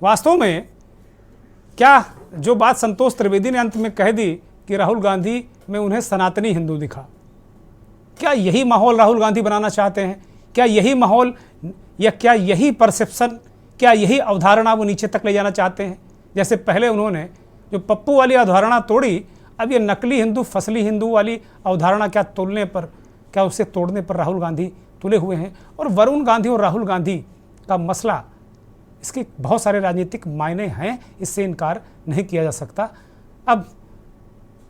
वास्तव में क्या जो बात संतोष त्रिवेदी ने अंत में कह दी कि राहुल गांधी में उन्हें सनातनी हिंदू दिखा, क्या यही माहौल राहुल गांधी बनाना चाहते हैं? क्या यही माहौल या क्या यही परसेप्शन, क्या यही अवधारणा वो नीचे तक ले जाना चाहते हैं? जैसे पहले उन्होंने जो पप्पू वाली अवधारणा तोड़ी, अब ये नकली हिंदू फसली हिंदू वाली अवधारणा क्या उसे तोड़ने पर राहुल गांधी तुले हुए हैं। और वरुण गांधी और राहुल गांधी का मसला, इसके बहुत सारे राजनीतिक मायने हैं, इससे इनकार नहीं किया जा सकता। अब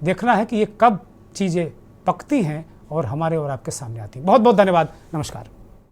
देखना है कि ये कब चीज़ें पकती हैं और हमारे और आपके सामने आती हैं। बहुत बहुत धन्यवाद, नमस्कार।